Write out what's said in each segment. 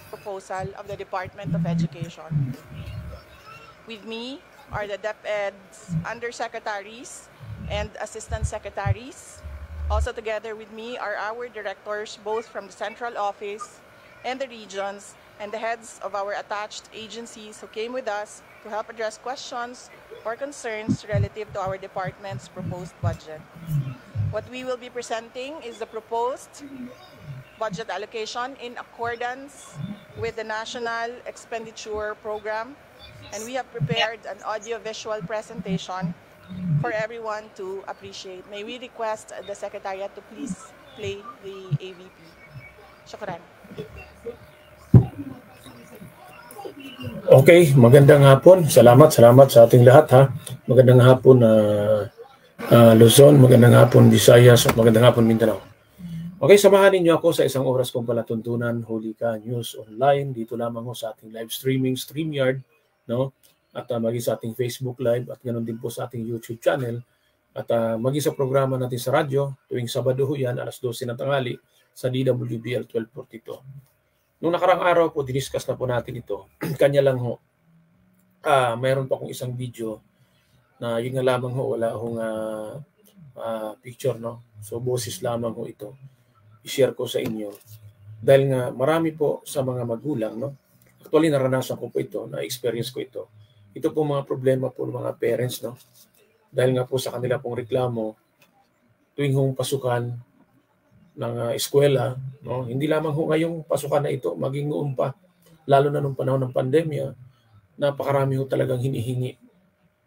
proposal of the Department of Education. With me are the DepEd's undersecretaries and assistant secretaries. Also together with me are our directors, both from the central office and the regions, and the heads of our attached agencies who came with us to help address questions or concerns relative to our department's proposed budget. What we will be presenting is the proposed budget allocation in accordance with the National Expenditure Program, and we have prepared an audio-visual presentation for everyone to appreciate. May we request the Secretariat to please play the AVP. Shukran. Okay, magandang hapon. Salamat sa ating lahat ha. Magandang hapon Luzon, magandang hapon Visayas, magandang hapon Mindanao. Okay, samahan niyo ako sa isang oras kong palatuntunan, Hulika News Online, dito lamang ho sa ating live streaming, StreamYard, no? At maging sa ating Facebook Live at ganoon din po sa ating YouTube channel. At maging sa programa natin sa radyo, tuwing Sabado ho yan, alas 12 ng tanghali, sa DWBL 1242. Nung nakarang araw po, diniscuss na po natin ito. Kanya lang ho, mayroon pa akong isang video na yun nga lamang ho, wala akong picture, no? So, boses lamang ho ito. I-share ko sa inyo. Dahil nga marami po sa mga magulang, no? Actually, naranasan ko po ito, na-experience ko ito. Ito po mga problema po ng mga parents, no? Dahil nga po sa kanila pong reklamo, tuwing hong pasukan ng eskwela, no? Hindi lamang ho ngayong pasukan na ito, maging noon pa, lalo na nung panahon ng pandemya, napakarami ho talagang hinihingi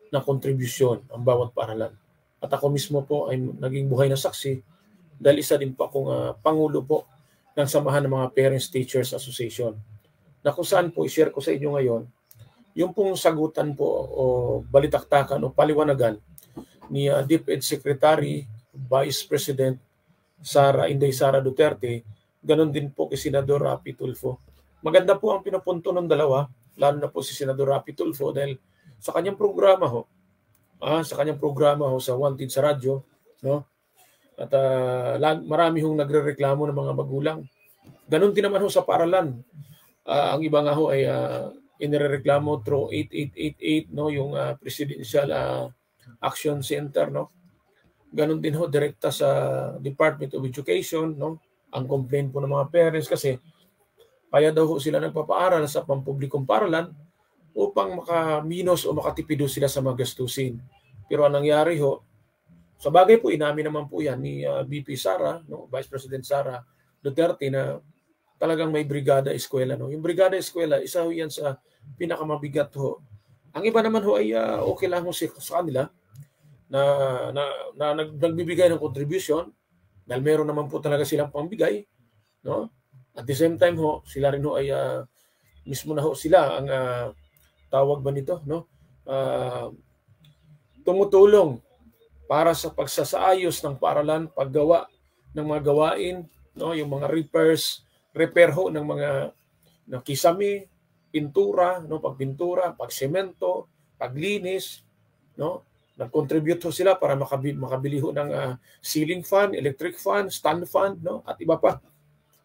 na kontribusyon ang bawat paaralan. At ako mismo po ay naging buhay na saksi dahil isa din po akong pangulo po ng Samahan ng mga Parents Teachers Association. Na kung saan po i-share ko sa inyo ngayon, yung pong sagutan po o balitaktakan o paliwanagan ni DepEd Secretary, Vice President Inday Sara Duterte, ganon din po kay Senador Rapi Tulfo. Maganda po ang pinupunto ng dalawa, lalo na po si Senador Rapi Tulfo dahil sa kanyang programa ho, sa Wanted sa radyo, no? At marami hong nagrereklamo ng mga magulang. Ganon din naman ho sa paaralan. Ang iba nga ho ay inirereklamo through 8888, no, yung Presidential Action Center, no. Ganon din ho direkta sa Department of Education, no. Ang complaint po ng mga parents kasi kaya daw ho sila nagpapaaral sa pampublikong paaralan upang makaminos o makatipido sila sa mga gastusin. Pero ang nangyari ho, sa bagay po, inamin naman po yan ni VP Sara, no, Vice President Sara Duterte, na talagang may brigada eskwela. No? Yung brigada eskwela, isa ho yan sa pinakamabigat ho. Ang iba naman ho ay okay lang ho sa kanila na nagbibigay ng contribution dahil meron naman po talaga silang pangbigay. No? At the same time ho, sila rin ho ay mismo na ho sila ang tawag ba nito, no? Tumutulong para sa pagsasaayos ng paaralan, paggawa ng mga gawain, no, yung mga repair ho ng mga kisame, pintura, no, pagpintura, pagsemento, paglinis, no. Nag-contribute ho sila para makabili ho ng ceiling fan, electric fan, stand fan, no, at iba pa.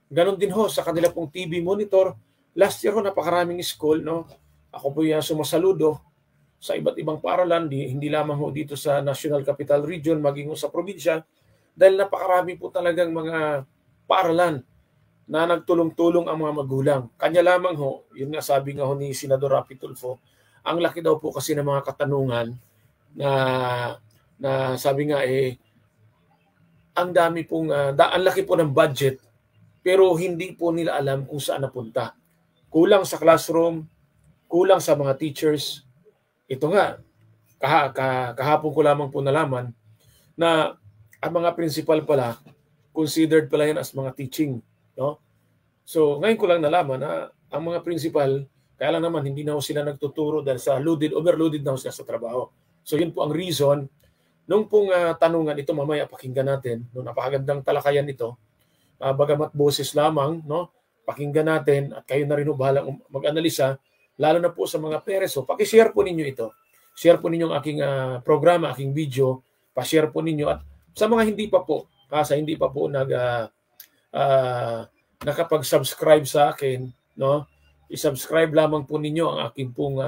Ganon din ho sa kanila pong TV monitor. Last year ho, napakaraming school, no. Ako po yung sumasaludo sa iba't ibang paaralan, hindi lamang ho dito sa National Capital Region, maging ho sa probinsya, dahil napakarami po talagang mga paaralan na nagtulong-tulong ang mga magulang. Kanya lamang ho, yun nga sabi nga ho ni Senador Rapi Tulfo, ang laki daw po kasi ng mga katanungan na sabi nga ang dami pong, ang laki po ng budget, pero hindi po nila alam kung saan napunta. Kulang sa classroom, kulang sa mga teachers. Ito nga, kahapon ko lamang po nalaman na ang mga principal pala, considered pala yan as mga teaching. No? So ngayon ko lang nalaman na ang mga principal, kaya lang naman hindi na ho sila nagtuturo dahil sa overloaded na ho sila sa trabaho. So yun po ang reason. Nung pong tanungan ito, mamaya pakinggan natin, no, napakagandang talakayan ito, bagamat boses lamang, no, pakinggan natin at kayo na rin ho bahalang mag-analisa, lalo na po sa mga parents. So paki-share po ninyo ito. Share po ninyo ang aking programa, aking video, pa-share po ninyo. At sa mga hindi pa po, sa hindi pa po nakapag-subscribe sa akin, no? I-subscribe lamang po ninyo ang aking pong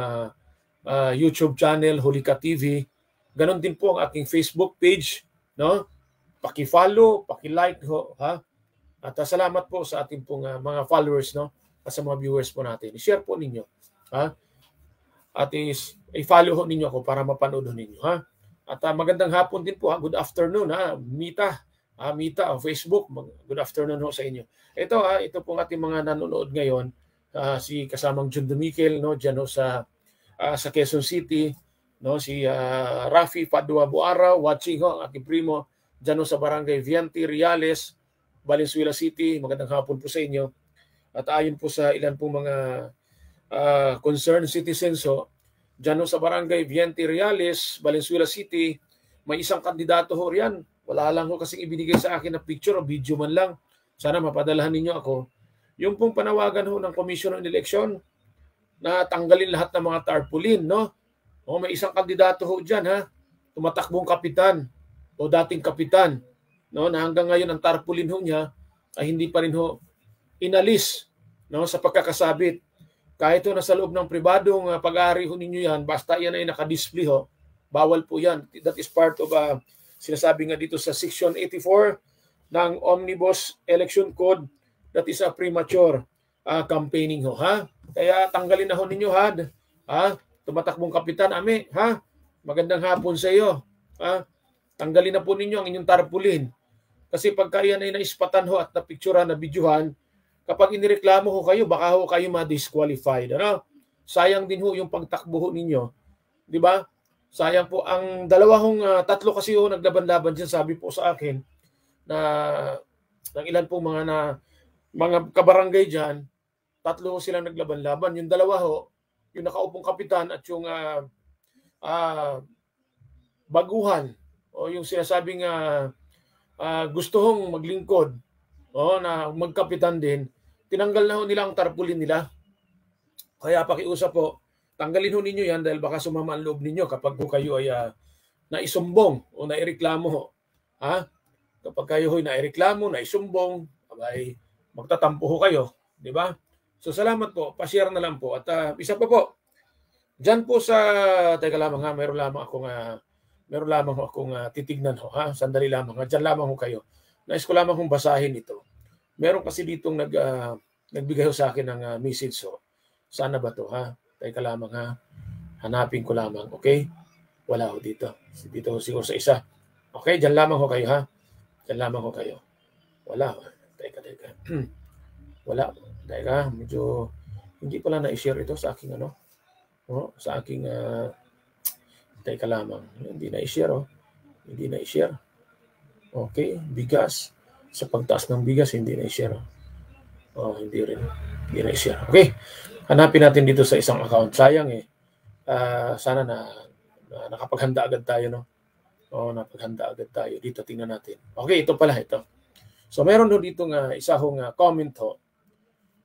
YouTube channel, Hulika TV. Ganon din po ang aking Facebook page, no? Paki-follow, paki-like ho, ha? At salamat po sa ating pong mga followers, no? At sa mga viewers po natin. I-share po ninyo, ha? At i-follow ho ninyo ako para mapanood ho ninyo, ha? At magandang hapon din po, ha? Good afternoon, ha? Mita Facebook, good afternoon ho sa inyo. Ito pong ating mga nanonood ngayon, si kasamang Jun Dumikel, no? Diyan ho sa Quezon City, no? Si Rafi Padua Buara, watching ho, ang aking primo, diyan ho sa Barangay Vianti Reales, Valenzuela City. Magandang hapon po sa inyo. At ayon po sa ilan pong mga concerned citizens ho, dyan ho sa Barangay Vianti Reales, Valenzuela City, may isang kandidato ho riyan. Wala lang ho kasing ibinigay sa akin na picture o video man lang. Sana mapadalahan ninyo ako. Yung pong panawagan ho ng Commission on Election na tanggalin lahat ng mga tarpaulin, no? O may isang kandidato ho dyan, ha? Tumatakbong kapitan o dating kapitan, no? Na hanggang ngayon ang tarpaulin ho niya ay hindi pa rin ho inalis, no? Sa pagkakasabit. Kahit ho nasa loob ng pribadong pag-aari ho ninyo yan, basta yan ay nakadisplay ho, bawal po yan. That is part of sinasabi nga dito sa Section 84 ng Omnibus Election Code, that is a premature campaigning ho, ha? Kaya tanggalin na ho ninyo, ha? Tumatakbong kapitan, Ame, ha? Magandang hapon sa iyo, ha? Tanggalin na po ninyo ang inyong tarpaulin. Kasi pagka yan ay naispatan ho at napicturean, na videohan, kapag inireklamo ho kayo, baka ho kayo ma-disqualified, ano? Sayang din ho yung pagtakbo ho ninyo, di ba? Sayang po ang tatlo kasi ho naglaban-laban diyan, sabi po sa akin na ng ilan po mga kabarangay diyan, tatlo ho silang naglaban-laban. Yung dalawa ho, yung nakaupong kapitan at yung baguhan o yung sinasabing gusto hong maglingkod na magkapitan din, tinanggal na ho nila ang tarpaulin nila. Kaya pakiusap po, tanggalin ho ninyo yan dahil baka sumama ang loob ninyo kapag ho kayo ay naisumbong o naireklamo ho. Ha? Kapag kayo ho naireklamo, naisumbong, ay magtatampo ho kayo. Di ba? So salamat po, pa-share na lang po. At isa pa po, dyan po sa, teka lamang ha, meron lamang akong titignan ho, ha? Sandali lamang ha, dyan lamang ho kayo. Nais ko lamang kong basahin ito. Meron kasi ditong nagbigay ho sa akin ng message ho. Sana ba to, ha? Teka lamang ha. Hanapin ko lamang, okay? Wala ho dito. Dito ho siguro sa isa. Okay, dyan lamang ho kayo, ha? Dyan lamang ho kayo. Wala. Teka. Wala. Teka, medyo hindi pala na-share ito sa aking sa aking teka lamang. Hindi na-share, Hindi na-share. Okay, bigas. Sa pagtaas ng bigas, hindi na-share. Hindi rin. Hindi na-share. Okay. Hanapin natin dito sa isang account. Sayang sana na nakapaghanda agad tayo, no? Napaghanda agad tayo. Dito, tingnan natin. Okay, ito pala, ito. So, meron ho dito isa hong comment ho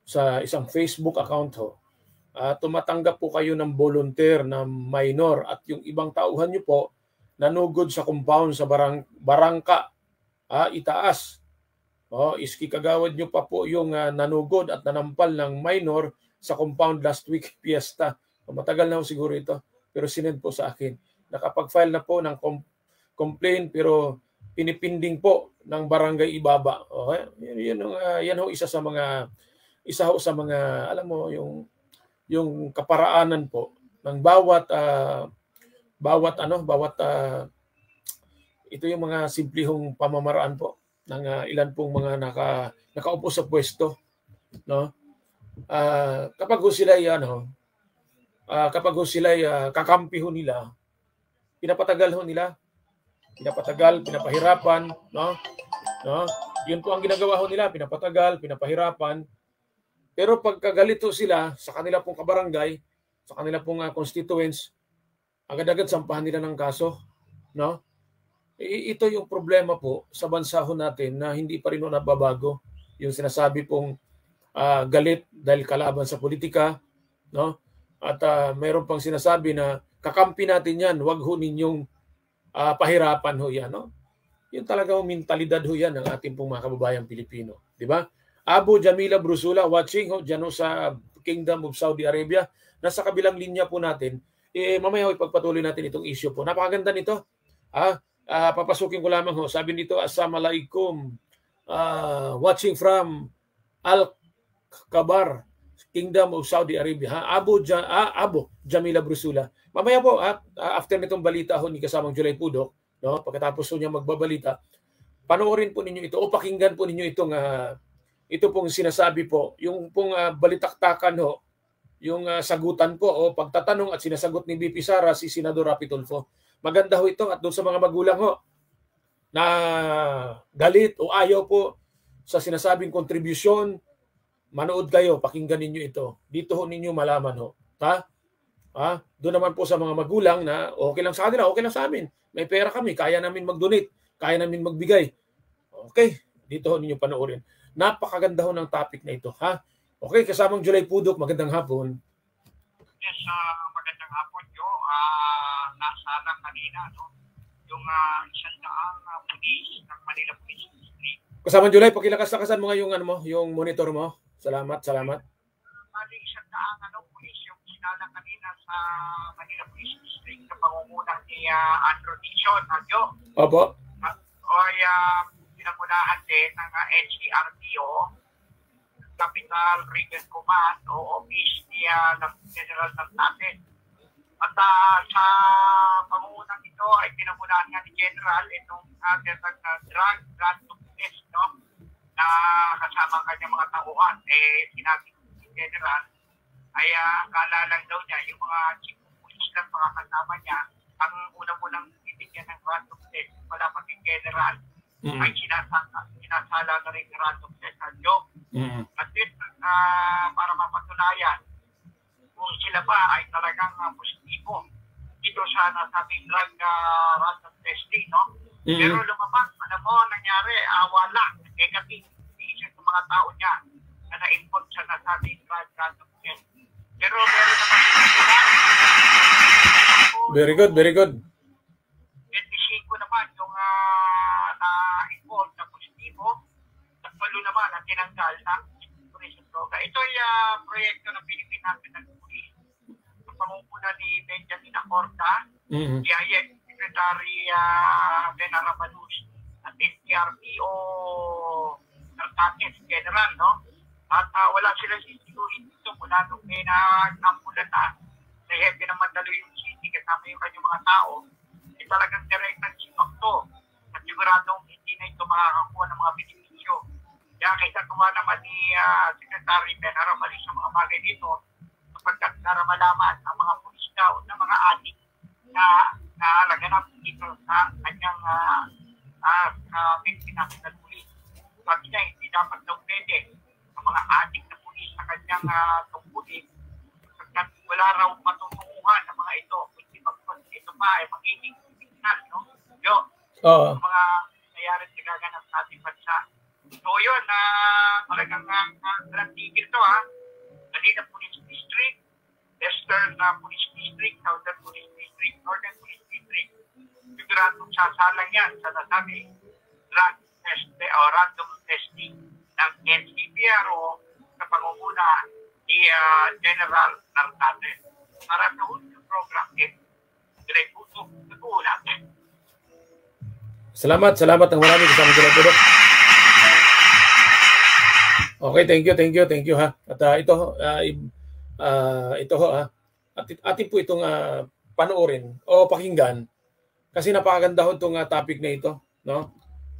sa isang Facebook account ho. Tumatanggap po kayo ng volunteer na minor at yung ibang tauhan nyo po nanugod sa compound sa barangka itaas. Iski kagawad nyo pa po yung nanugod at nanampal ng minor sa compound last week fiesta. Matagal na ho siguro ito, pero sinend po sa akin. Nakapag-file na po ng complaint pero pinipinding po ng barangay Ibaba. Okay? Yan ho isa sa mga alam mo yung kaparaanan po ng bawat ito yung mga simplihong pamamaraan po ng ilan pong mga nakaupo sa pwesto, no? Kapag ho sila kakampi ho nila, pinapatagal, pinapahirapan, no? Yun po ang ginagawa ho nila, pinapatagal, pinapahirapan. Pero pagkagalito sila sa kanila pong kabarangay, sa kanila pong constituents, agad-agad sampahan nila ng kaso, no? Ito yung problema po sa bansa ho natin na hindi pa rin nababago. Yung sinasabi pong galit dahil kalaban sa politika, no? At mayroon pang sinasabi na kakampi natin yan, wag ho ninyong pahirapan ho yan, no? Yung talagang mentalidad ho yan ng ating pong mga kababayang Pilipino, di ba? Abu Jamila Brusula watching ho dyan ho sa Kingdom of Saudi Arabia. Nasa kabilang linya po natin. Mamaya ho ipagpatuloy natin itong issue po. Napakaganda nito. Papasukin ko lamang ho. Sabi nito, Assalamualaikum. Watching from Al-Kabar, Kingdom of Saudi Arabia. Abu Jamila Brusula. Mamaya po, after nitong balita ho ni kasamang Julay Pudok, no, pagkatapos ho niya magbabalita, panoorin po ninyo ito o pakinggan po ninyo itong ito pong sinasabi po, yung pong balitaktakan ho, yung sagutan po o pagtatanong at sinasagot ni BP Sara si Senador Rapi Tulfo. Maganda ho ito at doon sa mga magulang ho na galit o ayaw po sa sinasabing kontribusyon, manood kayo, pakinggan ninyo ito. Dito ho ninyo malaman ho. Doon naman po sa mga magulang na okay lang sa kanila, okay lang sa amin. May pera kami, kaya namin mag-donate, kaya namin magbigay. Okay, dito ho ninyo panoorin. Napakaganda ho ng topic na ito. Okay, kasamang Julay Pudok, magandang hapon. Yes, magandang hapon, Yo. Nasa lang kanina, no? Yung isang daang pulis ng Manila Police District. Kasamang Julay, pakilakasan mo nga yung, yung monitor mo. Salamat. Bali, isang daang pulis yung sinala kanina sa Manila Police District sa pangunguna ni Andrew Dizon, Yo. Opo. Pinagunahan din ng NCRPO, Capital Region Command o Office ni General ng natin. At sa pangunang ito ay pinagunahan nga ni General itong drug test, no? Na kasama ang kanyang mga tauhan. Sinabi ni General ay akala lang daw niya yung mga chief of police lang mga kasama niya ang unang-unang bibigyan ng random test. Wala pati General. Ay sinasala na rin random test sa job. At din, para mapatunayan kung sila ba ay talagang positibo dito sa nasabing drug random testing, no? Pero lumabas, alam mo, nangyari, wala. Negative decision ng mga tao niya na na-input sa nasabing drug random test. Pero meron naman Very good. 25 naman yung na-involved na positibo. Walo naman ang tinanggal ng tourism droga. Ito ay proyekto ng Philippine National Police. Ang pangunguna ni Benjamin Acorta, DIX Secretary Ben Arabalus, at NCRPO Narcates General, no? At wala silang sisigurin dito mula nung may nag-ambulan na hepe ng Mandaluyong City kasama yung kanyang mga tao. Talagang direct sinok to. At siguradong hindi na ito makakakuha ng mga benepisyo. Kaya kaitatuwa naman ni Secretary Ben Arabalus sa mga bagay dito sapagkat para malaman ang mga pulis daw na mga adik na laganap dito sa kanyang Philippine National Police. Sabi niya, hindi dapat daw pwede ang mga adik na pulis sa kanyang tungkulin sapagkat wala raw matutunguhan ng mga ito. Hindi ito pa ay magiging no? Mga nangyari sa gaganap sa ating bansa. So yun, talagang tigil to Manila Police District, Western Police District, Southern Police District, Northern Police District. Siguradong sasalang yan sa nasabi drug test o random testing ng NCPRO sa pangunguna ni General Narcates. Para sa yung program din, direkto nag-uulat. Salamat ang marami kasama Julay Pudok. Okay, thank you ha. At ito atin po itong panoorin o pakinggan kasi napakaganda ho itong topic na ito, no?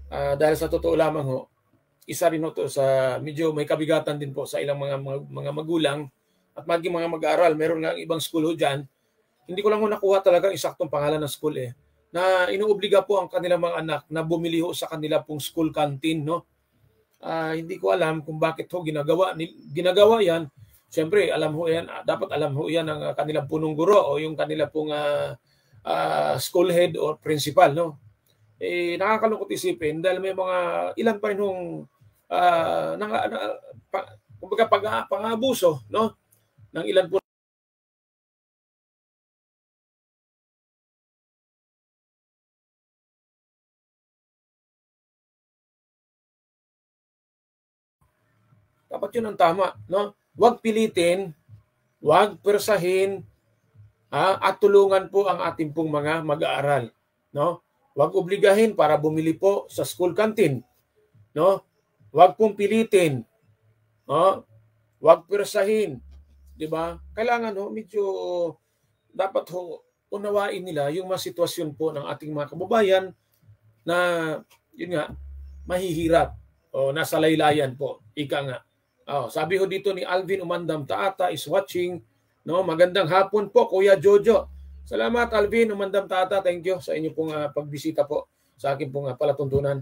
Dahil sa totoo lamang ho, isa rin ho to sa medyo may kabigatan din po sa ilang mga magulang at maging mga mag-aaral. Meron nga ibang school ho diyan. Hindi ko lang ho nakuha talagang eksaktong pangalan ng school na inuobliga po ang kanilang mga anak na bumili ho sa kanila pong school canteen, no? Hindi ko alam kung bakit ho ginagawa yan. Siyempre, dapat alam ho yan ng kanilang punong guro o yung kanila pong school head or principal, no? Nakakalungkot isipin dahil may mga ilan pa rin hong kumbaga pang-abuso, no? Ng ilan po Dapat yun ang tama, no? Huwag pilitin, huwag persahin, at tulungan po ang ating pong mga mag-aaral, no? Huwag obligahin para bumili po sa school canteen, no? Huwag pong pilitin, no? Huwag persahin, 'di ba? Kailangan medyo dapat unawain nila yung mga sitwasyon po ng ating mga kababayan na yun nga mahihirap o nasa laylayan po, ika nga. Sabi dito ni Alvin Umandam Taata is watching, no? Magandang hapon po Kuya Jojo. Salamat Alvin Umandam Taata, thank you sa inyo pong pagbisita po sa akin pong palatuntunan.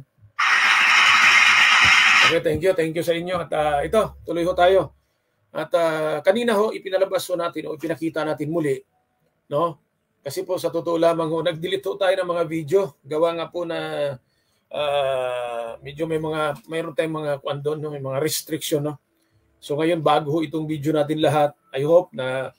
Okay, thank you sa inyo at ito, tuloy tayo. At kanina ipinalabas natin o ipinakita natin muli, no? Kasi po sa totoo lamang nag-delete tayo ng mga video. Gawa nga po na medyo mayroon tayong mga doon, no? May mga restriction, no? So ngayon bago itong video natin lahat, I hope na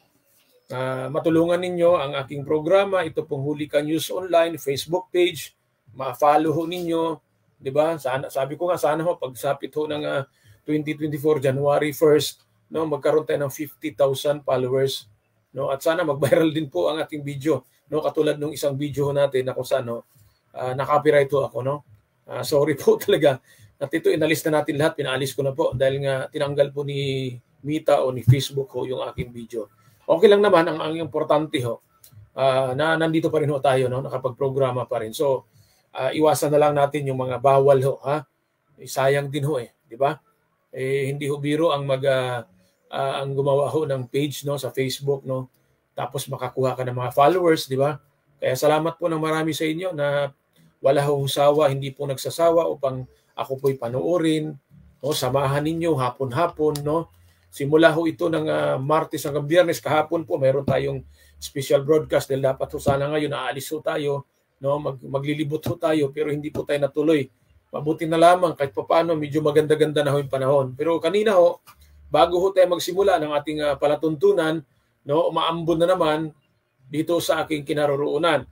matulungan ninyo ang aking programa. Ito pong Hulika News Online Facebook page. Ma-follow ninyo, 'di ba? Sana, sabi ko nga sana pagsapit ng 2024 January 1st, no, magkaroon tayo ng 50,000 followers, no, at sana mag-viral din po ang ating video, no, katulad ng isang video natin na kung saan na-copyright ako, no. Sorry po talaga at ito inalis na natin lahat, pinaalis ko na po dahil nga tinanggal po ni Mita o ni Facebook yung aking video. Okay lang naman, ang importante na nandito pa rin tayo, no, nakapag-programa pa rin. So iwasan na lang natin yung mga bawal sayang din di ba? Hindi biro ang ang gumawa ng page, no, sa Facebook, no, tapos makakuha ka ng mga followers, di ba? Kaya salamat po ng marami sa inyo na wala sawa, hindi po nagsasawa upang ako po'y panoorin, no, samahan ninyo hapon-hapon, no. Simula ito ng Martes hanggang Biyernes, kahapon po mayroon tayong special broadcast dahil dapat sana ngayon aalis tayo, no, maglilibot tayo pero hindi po tayo natuloy. Mabuti na lamang kahit papaano medyo maganda-ganda na yung panahon. Pero kanina bago tayo magsimula ng ating palatuntunan, no, umaambon na naman dito sa aking kinaroroonan.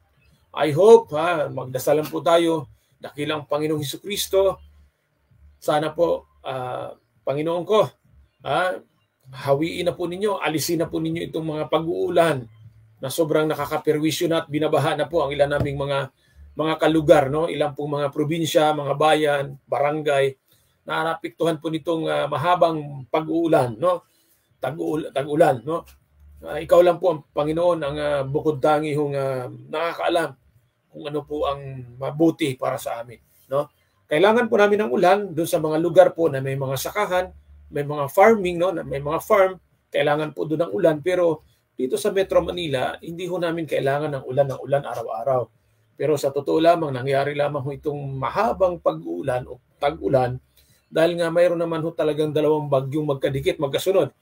I hope magdasalan po tayo, dakilang Panginoong Hesukristo. Sana po Panginoon ko, hawiin na po ninyo, alisin na po ninyo itong mga pag-uulan na sobrang nakakaperwisyo na at binabaha na po ang ilan naming mga kalugar, no, ilang pong mga probinsya, mga bayan, barangay na napiktuhan po nitong mahabang pag-uulan, no? Tag-ulan, no? Ikaw lang po ang Panginoon ang bukod tangi nakakaalam kung ano po ang mabuti para sa amin, no? Kailangan po namin ng ulan doon sa mga lugar po na may mga sakahan, may mga farming, no, na may mga farm, kailangan po doon ng ulan, pero dito sa Metro Manila, hindi namin kailangan ng ulan araw-araw. Pero sa totoo lamang nangyari lamang itong mahabang pag-uulan o tag-ulan dahil nga mayroon naman talagang dalawang bagyong magkadikit, magkasunod.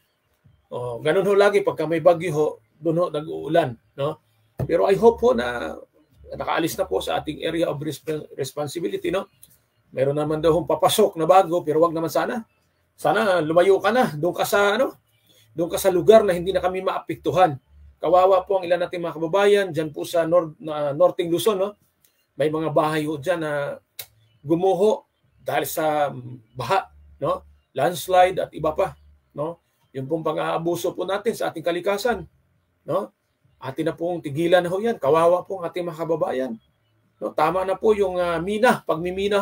Ganun lagi pagka may bagyo doon nag-uulan, no? Pero I hope na nakaalis na po sa ating area of responsibility, no? Meron naman daw papasok na bago pero wag naman sana lumayo ka na doon ka sa lugar na hindi na kami maapektuhan. Kawawa po ang ilan nating mga kababayan diyan po sa Northern Luzon, no? May mga bahay diyan na gumuho dahil sa baha, no? Landslide at iba pa, no? Yung pong pang-aabuso po natin sa ating kalikasan, no? Atin na pong tigilan yan. Kawawa po ang ating mga kababayan. No, tama na po yung pagmimina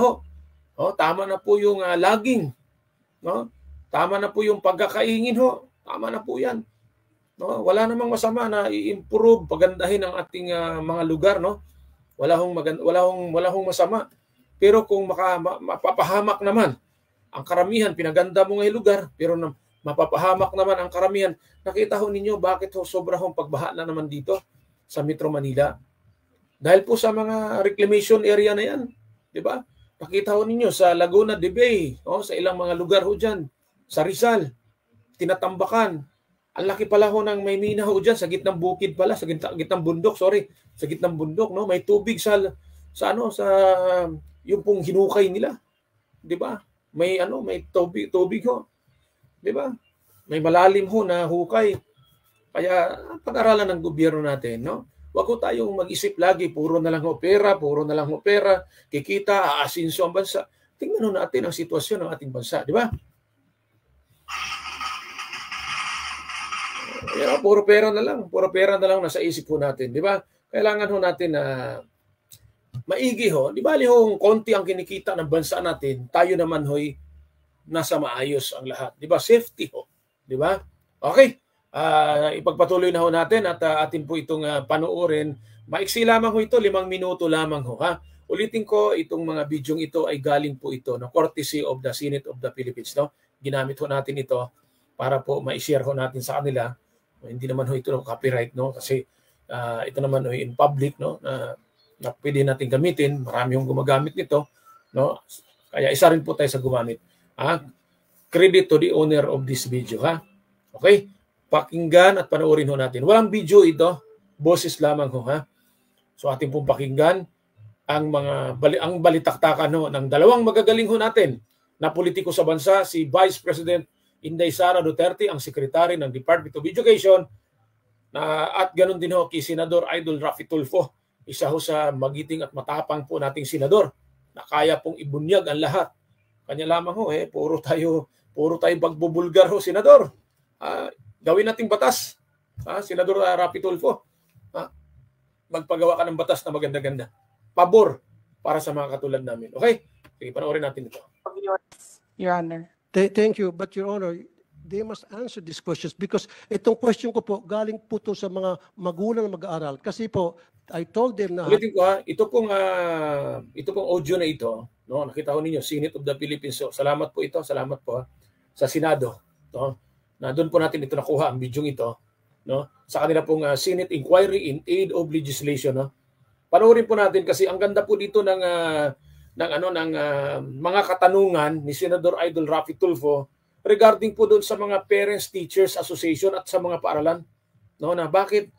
No, tama na po yung logging, no? Tama na po yung pagkakaingin Tama na po 'yan. No, wala namang masama na i-improve, pagandahin ang ating mga lugar, no? Wala hong masama. Pero kung mapapahamak naman ang karamihan, pinaganda mo ngayong lugar, pero mapapahamak naman ang karamihan. Nakita ninyo bakit sobra pagbaha na naman dito sa Metro Manila. Dahil po sa mga reclamation area na 'yan, 'di ba? Nakita ninyo sa Laguna de Bay, sa ilang mga lugar diyan, sa Rizal, tinatambakan. Ang laki pala ng may mina diyan sa gitnang bukid pala, sa gitnang bundok, sa gitnang bundok, no? May tubig sa yung pong hinukay nila. 'Di ba? May tubig 'Di ba? May malalim na hukay. Kaya pag-aralan ng gobyerno natin, no? Wag tayong mag-isip lagi puro na lang pera, kikita, aasinso ang bansa. Tingnan natin ang sitwasyon ng ating bansa, 'di ba? Puro pera na lang. Puro pera na lang nasa isip po natin. Di ba? Kailangan ho natin na maigi ho. Di ba ho, konti ang kinikita ng bansa natin, tayo naman ho'y nasa maayos ang lahat. Di ba? Safety ho. Di ba? Okay. Ipagpatuloy na ho natin at atin po itong panoorin. Maiksi lamang ho ito, 5 minuto lamang ho. Ha? Ulitin ko, itong mga bidyong ito ay galing po ito, no? Courtesy of the Senate of the Philippines. No? Ginamit ho natin ito para po ma-share ho natin sa kanila. Hindi naman ho ito copyright, no? Kasi ito naman ho in public, no? Na pwede natin gamitin. Marami hong gumagamit nito, no? Kaya isa rin po tayo sa gumamit. Credit to the owner of this video, ha? Okay? Pakinggan at panoorin ho natin. Walang video ito, boses lamang ho, ha? So ating pong pakinggan ang balitaktakan ho ng dalawang magagaling ho natin na politiko sa bansa, si Vice President Inday Sara Duterte, ang Secretary ng Department of Education, at ganun din ho kay Senador Idol Raffy Tulfo, isa ho sa magiting at matapang po nating senador na kaya pong ibunyag ang lahat. Kanya lamang ho, puro tayo pagbubulgar ho, senador. Gawin nating batas, Senador Raffy Tulfo. Magpagawa ka ng batas na maganda-ganda. Pabor para sa mga katulad namin. Okay? Sige, panoorin natin ito. Your Honor. Thank you, but Your Honor, they must answer these questions because itong question ko po, galing po to sa mga magulang na mag-aaral. Kasi po, I told them na... Ulitin ko ito pong audio na ito, no? Nakita ko ninyo, Senate of the Philippines. So, salamat po ito, salamat po sa Senado. No? Na doon po natin ito nakuha, ang bidyong ito, no? Sa kanila pong Senate Inquiry in Aid of Legislation. No? Panoorin po natin kasi ang ganda po dito ng mga katanungan ni Senador Idol Raffy Tulfo regarding po doon sa mga Parents Teachers Association at sa mga paaralan, no, na bakit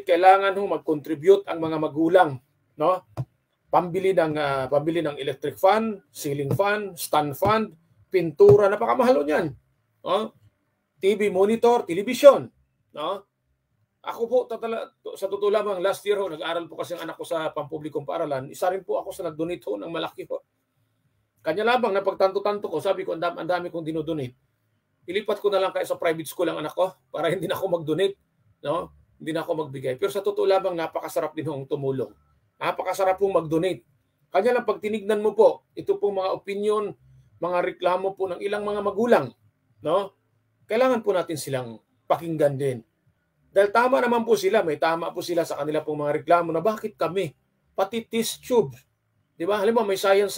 kailangan mag-contribute ang mga magulang, no, pambili ng electric fan, ceiling fan, stand fan, pintura, napakamahal niyan, no? TV monitor, television, no? Ako po, sa totoo lamang, last year nag-aaral po kasi ang anak ko sa pampublikong paaralan. Isa rin po ako sa nag-donate ng malaki po. Kanya lamang na pagtanto-tanto ko, sabi ko, ang dami kong dinodonate. Ilipat ko na lang kayo sa private school ang anak ko para hindi na ako mag-donate. No? Hindi na ako magbigay. Pero sa totoo lamang, napakasarap din hong tumulong. Napakasarap pong mag-donate. Kanya lang, pag tinignan mo po, ito pong mga opinion, mga reklamo po ng ilang mga magulang. No? Kailangan po natin silang pakinggan din. Dahil tama naman po sila, may tama po sila sa kanila pong mga reklamo na bakit kami, pati test tube. Di ba? Halimbawa, may science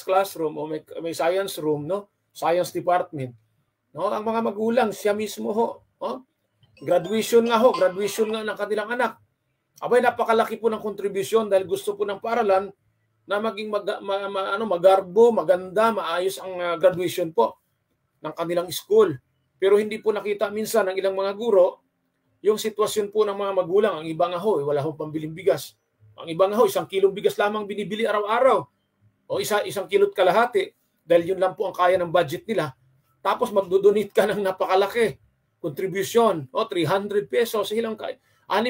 classroom o may science room, no? Science department. No? Ang mga magulang, siya mismo ho. Oh? Graduation nga ng kanilang anak. Abay, napakalaki po ng kontribusyon dahil gusto po ng paaralan na maging magarbo, maganda, maayos ang graduation po ng kanilang school. Pero hindi po nakita minsan ng ilang mga guro yung sitwasyon po ng mga magulang. Ang iba nga ho, wala hong pambiling bigas. Ang iba nga ho, 1 kilong bigas lamang binibili araw-araw. O 1 kilot kalahati dahil yun lang po ang kaya ng budget nila. Tapos magdodonate ka ng napakalaki. Contribution, 300 pesos. Ilang 6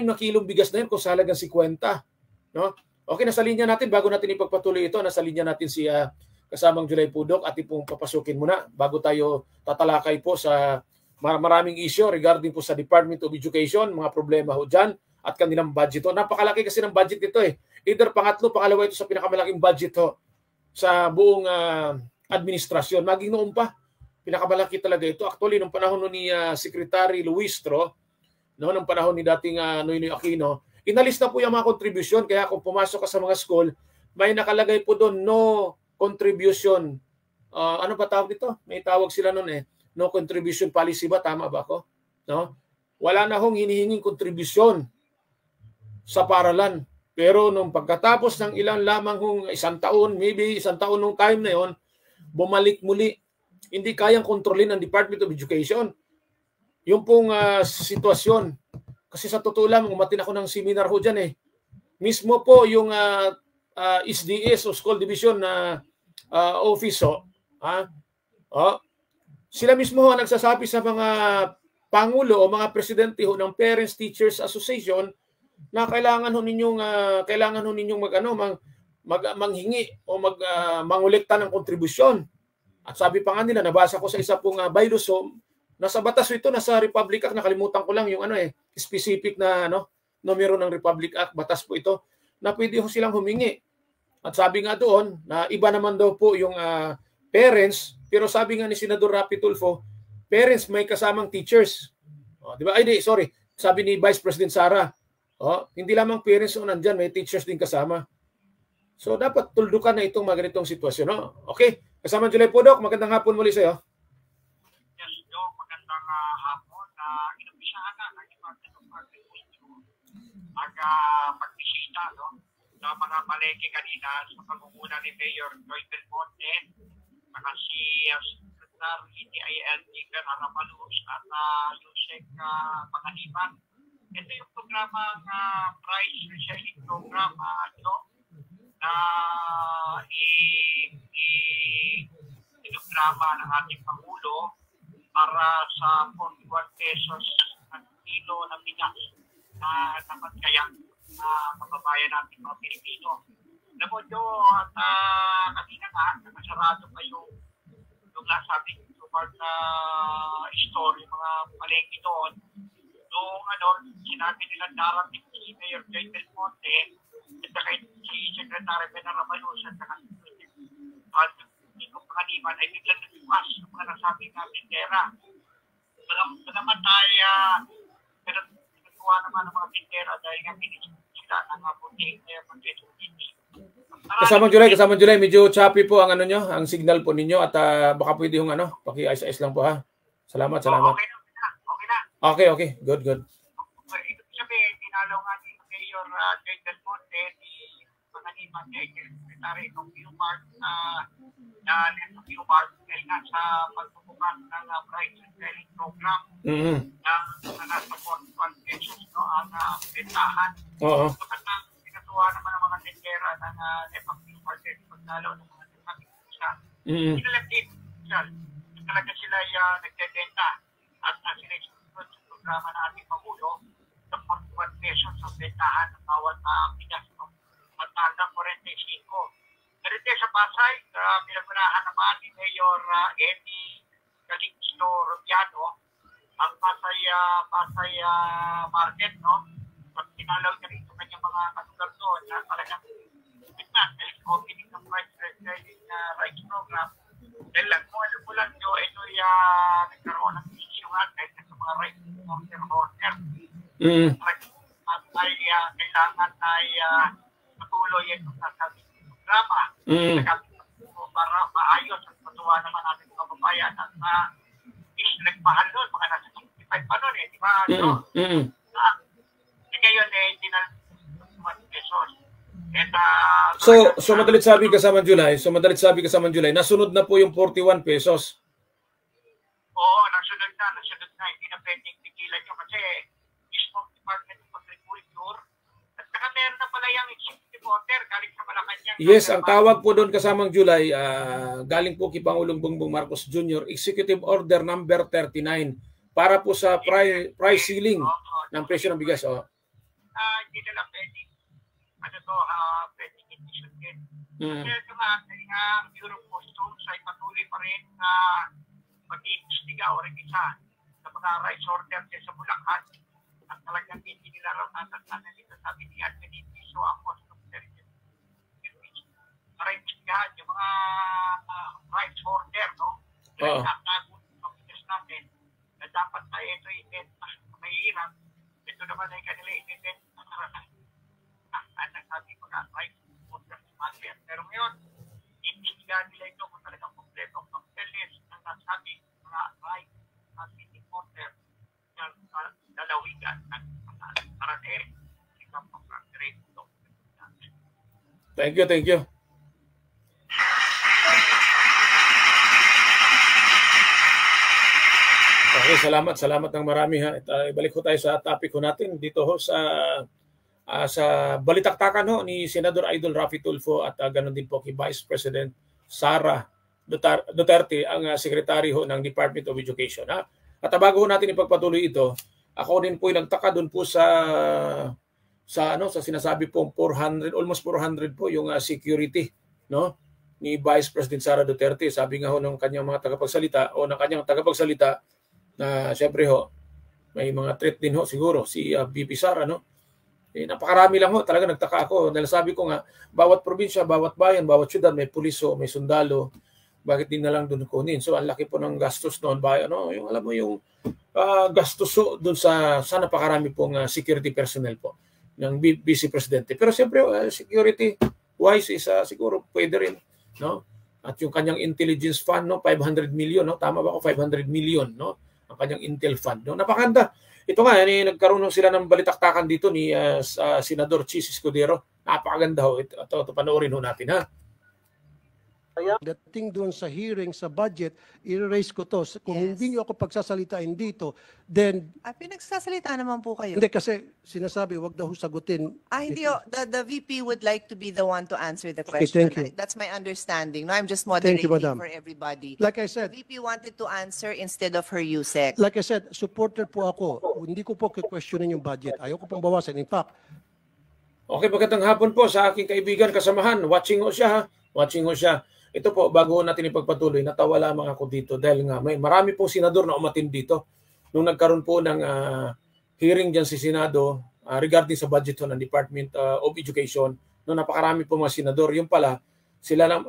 na kilong bigas na yun kung sa halagang 50. No? Okay, nasa linya natin. Bago natin ipagpatuloy ito, nasa linya natin si kasamang July Pudok at ipong papasukin muna bago tayo tatalakay po sa maraming issue regarding po sa Department of Education, mga problema ho dyan at kanilang budget ho. Napakalaki kasi ng budget nito eh. Either pangatlo, pangalawa ito sa pinakamalaking budget ho sa buong administrasyon. Maging noon pa, pinakamalaki talaga ito. Actually, nung panahon ni Secretary Luistro, nung panahon ni dating Noynoy Aquino, inalis na po yung mga contribution. Kaya kung pumasok ka sa mga school, may nakalagay po doon no contribution. Ano ba tawag dito? May tawag sila noon eh. No contribution policy ba? Tama ba ako? No? Wala na hong hinihinging contribution sa paaralan. Pero nung pagkatapos ng ilang lamang hong 1 taon, maybe 1 taon nung time na yon, bumalik muli. Hindi kayang kontrolin ng Department of Education. Yung pong sitwasyon. Kasi sa totoo lang, umatin ako ng seminar ho dyan eh. Mismo po yung SDS o School Division na office sila mismo ho nagsasabi sa mga pangulo o mga presidente ho ng Parents Teachers Association na kailangan ho ninyong manghingi o mangolekta ng kontribusyon. At sabi pa nga nila, nabasa ko sa isa pong bylaws, so nasa batas ito, nasa Republic Act, nakalimutan ko lang yung specific na numero ng Republic Act, batas po ito, na pwede ho silang humingi. At sabi nga doon, na iba naman daw po yung parents, pero sabi nga ni Senador Rapi Tulfo, parents may kasamang teachers. Di ba? Ay, sorry. Sabi ni Vice President Sara, hindi lamang parents nandyan, may teachers din kasama. So dapat tuldukan na itong mga ganitong sitwasyon. Okay. Kasama July po, Doc. Magandang hapon muli sa iyo. Yes, Doc. Magandang hapon. Inumpisahan na ng Department of Agriculture pagbisita sa mga palengke kanina sa pangunguna ni Mayor Joy Belmonte, saka si Secretary ni ILT Aramalos at Yusek Panganiban. Ito yung programang price reselling program na inugrama ng ating Pangulo para sa 41 pesos ang kilo ng bigas na dapat kaya kababayan natin mga Pilipino. Alam mo, Jo, at kanina nakasarado pa yung nasabing part na story, mga palengke doon. Sinabi nila darating si Mayor Joy Belmonte at saka si Secretary Aramalos at saka si Panganiban ay biglang nagbukas ng mga nasabing tindera. Naman tayo, pero nagawa naman ng mga tindera dahil nga sila ng puting Kasamang July, medyo choppy po ang ang signal po ninyo at baka pwede yung paki-ayos-ayos lang po ha. Salamat. Okay na. Okay. Good. Ibig sabihin, dinalaw nga ni Mayor Joy Belmonte, ni Panganiban, ni Secretary ng Q-Mart na Q-Mart dahil nga sa pagbubukas ng price selling program na nasa 41 pesos ang bentahan. Oo. Pinatuwa naman ang mga tindera ng Nepang Q-Mart pagdalaw ng mga tindera. Pinalagin talaga sila nagbebenta at sila sa programa ng ating Pangulo sa 41 pesos ang bentahan ng bawat bigas at hanggang 45. Pero sa Pasay, pinagunahan naman ni Mayor Eddie Calixto Rubiano ang Pasay Market, Pag tinalaw niya rin sa kanyang mga kasugar doon na talagang opening ng price selling rights program. Dahil lang, kung ano po lang yun, ito nagkaroon ng issue nga dahil sa mga rights order. At ay kailangan ay patuloy ito sa programa. Para maayos at matuwa naman natin mga kababayan at nagmahal doon, mga nasa 65 pa nun di ba? Ngayon dinal pesos. So madalit sabi Kasamang July, nasunod na po yung 41 pesos. Oo, nasunod na. Hindi na pwedeng tigilan nyo kasi mismo Department of Agriculture at saka meron na pala yung executive order galing sa Malacanang. Yes, ang tawag po doon Kasamang July, galing po kay Pangulong Bongbong Marcos Jr., Executive Order number 39 para po sa price ceiling ng presyo ng bigas. Hindi na lang pwedeng pwedeng indisyon din. Kasi ito nga, Bureau of Customs ay patuloy pa rin na mag-iimbestiga o isa sa mga rights order sa Bulacan at talagang hindi nila raw natatanda dito sabi ni Anthony Piso ang Customs Service para imbestigahan yung mga rights order, Kaya natagot ang business natin na dapat tayo ito i-invent mahirap. Ito naman ay kanila i-invent na karanasan. At nagsabi ko na rights order pero ngayon, hindi nila ito kung talagang kompleto ang list ng nasabi mga rights order na lalawigan at para ikaw pang-grade ito. Thank you. Okay, salamat ng marami ha. Ibalik ko tayo sa topic ko natin dito sa balitaktakan ni Senador Idol Rapi Tulfo at ganoon din po kay Vice President Sara Duterte, ang Secretary ng Department of Education. At bago natin ipagpatuloy ito, ako din po nagtaka doon po sa sinasabi pong 400, almost 400 po yung security, ni Vice President Sara Duterte. Sabi nga ho ng kanyang mga tagapagsalita o ng kanyang tagapagsalita na siyempre ho, may mga threat din ho siguro si VP Sara, no? Napakarami lang ho. Talaga nagtaka ako. Dahil sabi ko nga, bawat probinsya, bawat bayan, bawat syudad, may pulis ho, may sundalo. Bakit din na lang doon kunin? So, ang laki po ng gastos noon. Yung, alam mo, yung gastos ho doon sa napakarami pong security personnel po ng Vice Presidente. Pero siyempre, security-wise is siguro pwede rin, no? At yung kanyang intelligence fund, no, 500 million, no? Tama ba ako? 500 million, no? Ang kanyang intel fund, no? Napakaganda. Ito nga, nagkaroon sila ng balitaktakan dito ni Senador Chis Escudero. Napakaganda ho. Ito panoorin ho natin, ha? Dating doon sa hearing, sa budget, i-raise ko to. Kung hindi nyo ako pagsasalitain dito, then... Pinagsasalita naman po kayo. Hindi, kasi sinasabi, wag daw sagutin. Hindi, the VP would like to be the one to answer the question. Thank you. That's my understanding. No, I'm just Thank you, moderating Madam. for everybody. Like I said, The VP wanted to answer instead of her USEC. like I said, supporter po ako. Hindi ko po questionin yung budget. Ayaw ko pong bawasan. In fact, Okay, magandang hapon po sa aking kaibigan, kasamahan. Watching ho siya, ha? Watching ho siya. Ito po, bago natin ipagpatuloy, natawa lamang ako dito dahil nga may marami pong senador na umatin dito. Nung nagkaroon po ng hearing dyan si Senado regarding sa budget ng Department of Education, no, napakarami po mga senador. Yung pala,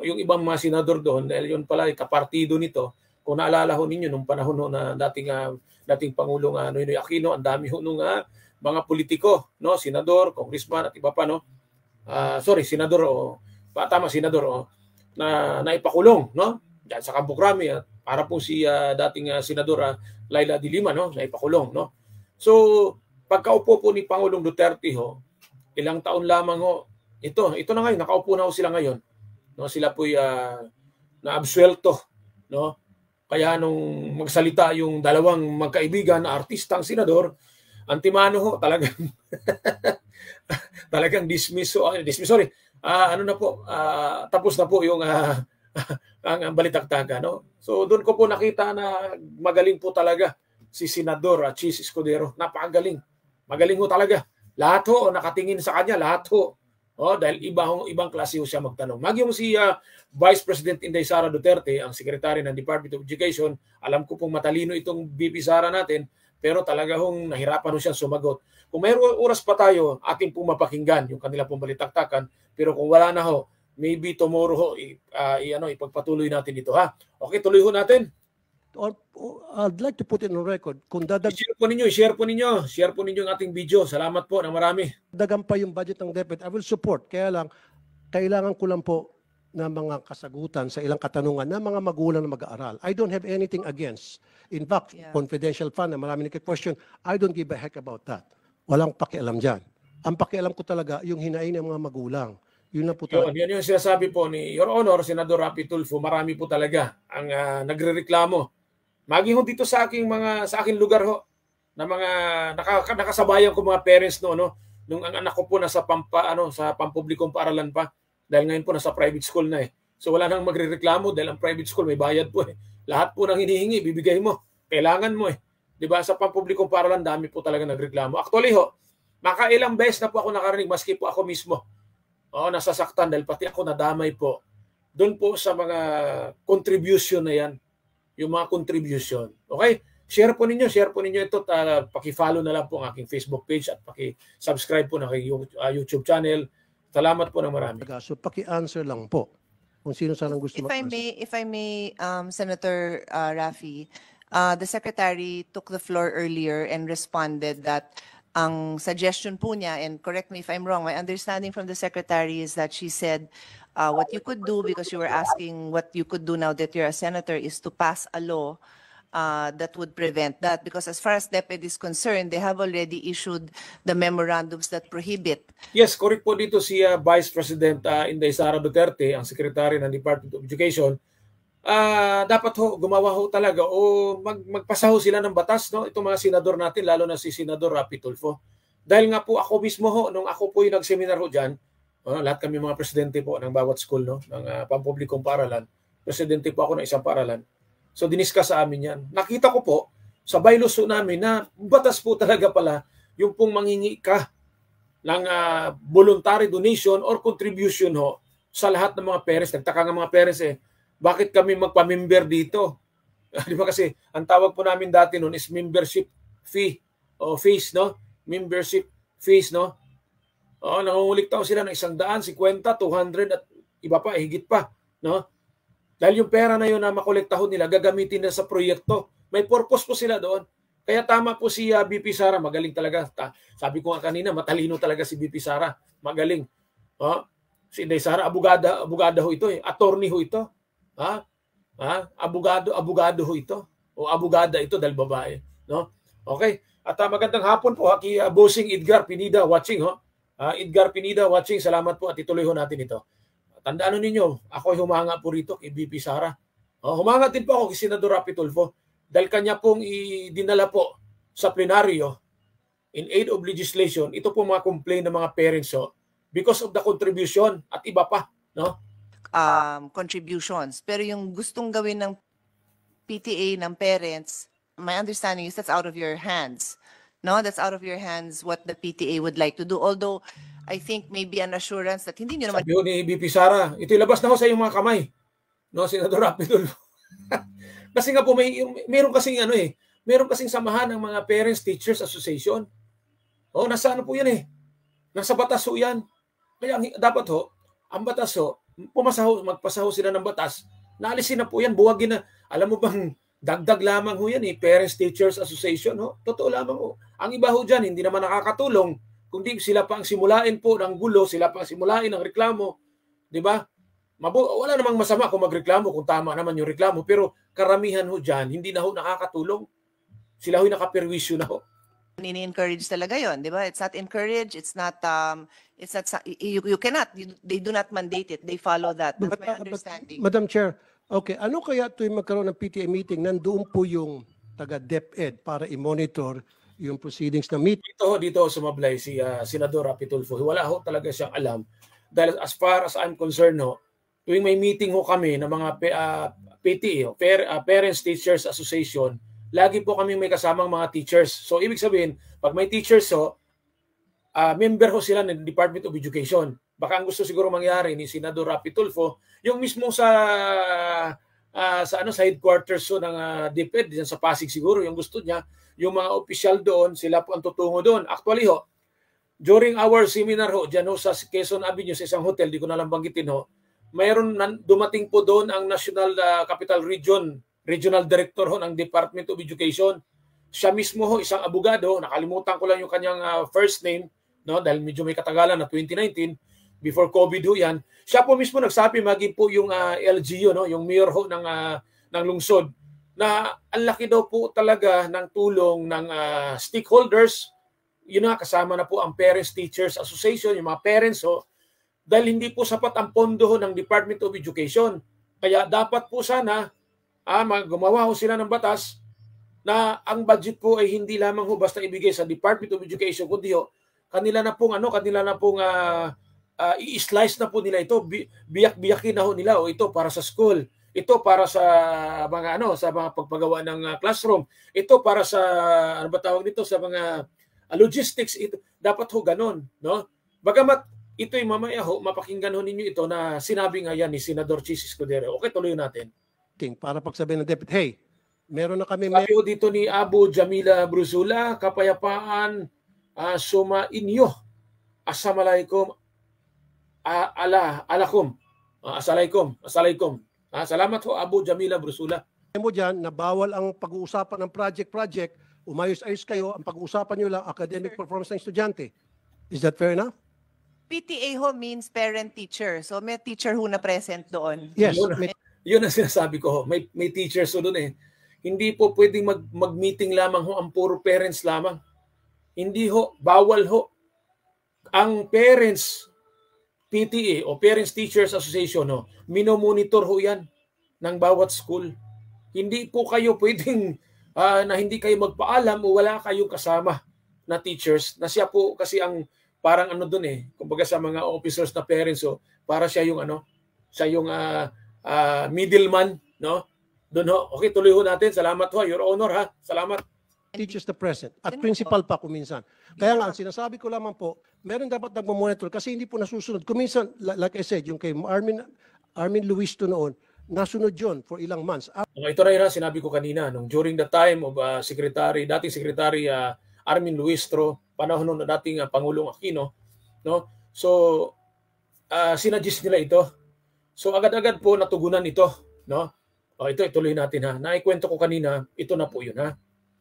yung ibang mga senador doon, dahil yun pala, kapartido nito. Kung naalala ho ninyo, nung panahon na dating Pangulong Noynoy Aquino, ang dami ho nung mga politiko, no, senador, congressman at iba pa, no. Senador senador na naipakulong, no? Diyan sa Campo Crame, para po si dating senador Laila de Lima, no, naipakulong, no. So, pagkaupo po ni Pangulong Duterte ho, ilang taon lamang ho, ito na ngayon, nakaupo na ho sila ngayon. No, sila po na-absuelto, no. Kaya nung magsalita yung dalawang magkaibigan na artistang senador, antimano ho, talagang dismiss, sorry. Tapos na po yung ang balitaktakan, no? So doon ko po nakita na magaling po talaga si Senador Chis Escudero. Napakagaling. Magaling ho talaga. Lahat ho nakatingin sa kanya, lahat ho. Dahil ibang klase ho siya magtanong. Magyong si Vice President Inday Sara Duterte, ang Secretary ng Department of Education, alam ko pong matalino itong VP Sara natin, pero talaga hong nahirapan ho siyang sumagot. Kung may oras pa tayo, ating pong mapakinggan yung kanila pong balitaktakan. Pero kung wala na ho, maybe tomorrow ho, ipagpatuloy natin dito, ha? Okay, tuloy ho natin. I'd like to put it on record. Kung share po ninyo yung ating video. Salamat po ng marami. dadagan pa yung budget ng DepEd, I will support. Kaya lang, kailangan ko lang po na mga kasagutan sa ilang katanungan ng mga magulang na mag-aaral. I don't have anything against. In fact, confidential fund na marami nagka-question, I don't give a heck about that. Walang pakialam dyan. Ang pakialam ko talaga, yung hinain ng mga magulang. Yun lang po talaga. Yan yung sinasabi po ni Your Honor, Senador Rapi Tulfo, marami po talaga ang nagrereklamo. Maging ho dito sa aking lugar ho, na mga nakasabayan ko mga parents no, nung ang anak ko po nasa sa pampublikong paaralan pa, dahil ngayon po nasa private school na eh. So wala nang magrereklamo dahil ang private school may bayad po eh. Lahat po ng hinihingi, bibigay mo. Kailangan mo eh. 'Di ba? Sa pampublikong paaralan, dami po talaga nagreklamo. Actually ho, makailang beses na po ako nakarinig, maski po ako mismo. Nasasaktan dahil pati ako nadamay po. Doon po sa mga contribution na yan. Yung mga contribution. Okay? Share po ninyo ito. Paki-follow na lang po ang aking Facebook page at paki-subscribe po ng aking YouTube channel. Salamat po ng marami. So paki-answer lang po kung sino sanang gusto mag-answer. If I may, Senator Rafi, the Secretary took the floor earlier and responded that ang suggestion po niya, and correct me if I'm wrong, my understanding from the Secretary is that she said what you could do, because you were asking what you could do now that you're a senator, is to pass a law that would prevent that. Because as far as DepEd is concerned, they have already issued the memorandums that prohibit. Yes, correct po dito si Vice President Inday Sara Duterte, ang Secretary ng Department of Education. Dapat gumawa talaga o magpasa sila ng batas, no? Itong mga senador natin, lalo na si Senador Rapi Tulfo. Dahil nga po ako mismo nung ako po yung nag-seminar diyan, lahat kami mga presidente po ng bawat school, no, ng pampublikong paaralan. Presidente po ako ng isang paaralan. So diniscuss sa amin yan. Nakita ko po sa bylaws namin na batas po talaga pala yung pong manghingi ka ng voluntary donation or contribution sa lahat ng mga parents. Nagtaka ng mga parents bakit kami magpa-member dito? Di ba kasi ang tawag po namin dati noon is membership fee o fees, no? Membership fees, no? Nangunguliktaw sila ng 100, 50, 200 at iba pa, higit pa, no? Dahil yung pera na yun na makolektahon nila, gagamitin na sa proyekto. May purpose po sila doon. Kaya tama po si BP Sara, magaling talaga. Sabi ko nga kanina, matalino talaga si BP Sara. Magaling. Si Inday Sara, abogada ho ito. Attorney ho ito. Abogado ho ito. O abogada ito dahil babae. No? Okay. At magandang hapon po kay Bossing Edgar Pinida watching. Edgar Pinida watching. Salamat po at ituloy ho natin ito. Tandaan ninyo, ako ay humanga po rito kay BP Sara. Humanga din po ako kay Senador Rapi Tulfo. Dahil kanya pong dinala po sa plenaryo in aid of legislation, ito po mga complaint ng mga parents because of the contribution at iba pa, no? Contributions. Pero yung gustong gawin ng PTA ng parents, my understanding is that's out of your hands. No, that's out of your hands what the PTA would like to do. Although, I think maybe an assurance that hindi nyo naman... Sabi ni BP Sara, ito ilabas na ho sa iyong mga kamay. No, Senador Rapi Tulfo. Kasi nga po meron kasing meron kasing samahan ng mga Parents Teachers Association. Nasa ano po 'yan Nasa batas ho 'yan. Kaya dapat ang batas magpasaho sila ng batas. Naalisin na po 'yan, buwagin na. Alam mo bang dagdag lamang ho 'yan Parents Teachers Association Totoo lamang Ang iba ho diyan hindi naman nakakatulong kundi sila pa ang simulain po ng gulo, sila pa ang simulain ng reklamo, 'di ba? Wala namang masama kung magreklamo kung tama naman yung reklamo, pero karamihan ho dyan, hindi na ho nakakatulong. Sila ho'y nakaperwisyo na ho. Ini-encourage talaga yon, di ba? It's not encourage, it's not, you cannot, they do not mandate it, they follow that. That's my understanding. Madam Chair, okay, ano kaya tuwing magkaroon ng PTA meeting, nandoon po yung taga DepEd para i-monitor yung proceedings na meeting? Dito sumablay si Senador Rapi Tulfo. Wala ho talaga siyang alam. Dahil as far as I'm concerned, tuwing may meeting kami ng mga PTA, Parents Teachers Association, lagi po kami may kasamang mga teachers. So ibig sabihin, pag may teachers member sila ng Department of Education. Baka ang gusto siguro mangyari ni Senador Rapi Tulfo, yung mismo sa headquarters ng DepEd diyan sa Pasig siguro, yung gusto niya, yung mga opisyal doon, sila po ang tutungo doon. Actually during our seminar diyan sa Quezon Avenue sa isang hotel, di ko na lang banggitin mayroon dumating po doon ang National Capital Regional Director ng Department of Education. Siya mismo isang abogado, nakalimutan ko lang yung kanyang first name, no, dahil medyo may katagalan na 2019, before COVID yan. Siya po mismo nagsabi maging po yung LGU, yung mayor ng lungsod, na ang laki daw po talaga ng tulong ng stakeholders. Yun kasama na po ang Parents Teachers Association, yung mga parents dahil hindi po sapat ang pondo ng Department of Education. Kaya dapat po sana gumawa sila ng batas na ang budget po ay hindi lamang basta ibigay sa Department of Education, kundi kanila na pong i-slice na po nila ito, biyak-biyakin na nila ito para sa school, ito para sa mga sa mga pagpagawa ng classroom, ito para sa sa mga logistics, ito dapat ganon, no? Bagamat ito'y mamaya mapakinggan ninyo ito na sinabi nga yan ni Senador Chis Escudero. Okay, tuloy natin. Para pagsabihin ng DepEd, hey, meron na kami... Sabi dito ni Abu Jamila Brusula, kapayapaan sumainyo. Assalamualaikum. Assalamualaikum. Salamat Abu Jamila Brusula. Mo dyan na bawal ang pag-uusapan ng project, umayos-ayos kayo, ang pag-uusapan nyo lang academic performance ng estudyante. Is that fair enough? PTA means parent-teacher. So may teacher na present doon. Yes. Yun ang sinasabi ko. May teachers doon Hindi po pwedeng mag-meeting lamang ang puro parents lamang. Hindi bawal Ang parents PTA o Parents Teachers Association minomonitor yan ng bawat school. Hindi po kayo pwedeng na hindi kayo magpaalam o wala kayong kasama na teachers na siya po kasi ang parang doon kumbaga sa mga officers na parents para siya yung middleman, no? Doon Okay, tuloy natin. Salamat Your Honor Salamat. teaches the present at principal pa kuminsan. Kaya nga, ang sinasabi ko lamang po, meron dapat nagmamonitor kasi hindi po nasusunod. Kuminsan, like I said, yung kay Armin Luisto noon, nasunod yun for ilang months. Ito na yun, sinabi ko kanina, during the time of dating Secretary Armin Luistro, panahon ng dating Pangulong Aquino, no? So, sinadjust nila ito. So, agad-agad po natugunan ito, no? Ito, ituloy natin ha. Naikwento ko kanina, ito na po yun ha.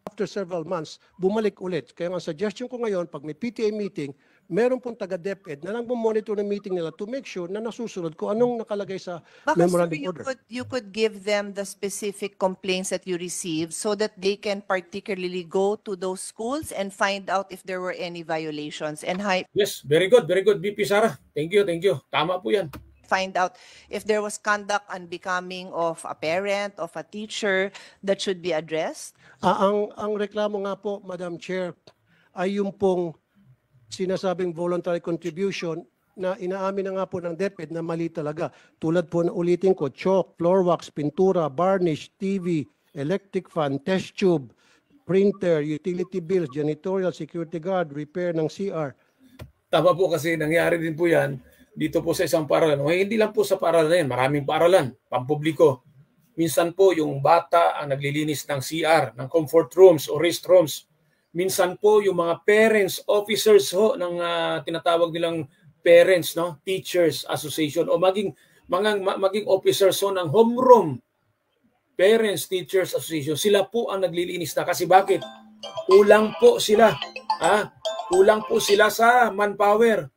After several months, bumalik ulit. Kaya ang suggestion ko ngayon, pag may PTA meeting, meron pong taga-DepEd na nang-monitor ng meeting nila to make sure na nasusunod kung anong nakalagay sa memorandum order. You could give them the specific complaints that you received so that they can particularly go to those schools and find out if there were any violations. And yes, very good, VP Sara. Thank you. Tama po yan. Find out if there was conduct unbecoming of a parent, of a teacher that should be addressed. Ang reklamo nga po, Madam Chair, ay yung pong sinasabing voluntary contribution na inaamin na nga po ng DepEd na mali talaga. Tulad po na ulitin ko, chalk, floor wax, pintura, varnish, TV, electric fan, test tube, printer, utility bills, janitorial, security guard, repair ng CR. Tama po kasi nangyari din po yan dito po sa isang paaralan. Hindi lang po sa paaralan na yan, maraming paaralan, pampubliko. Minsan po yung bata ang naglilinis ng CR, ng comfort rooms o restrooms. Minsan po yung mga parents, officers ho ng tinatawag nilang parents, no, teachers association o maging officers ho ng homeroom, parents teachers association, sila po ang naglilinis na kasi bakit? Kulang po sila. Kulang po sila sa manpower.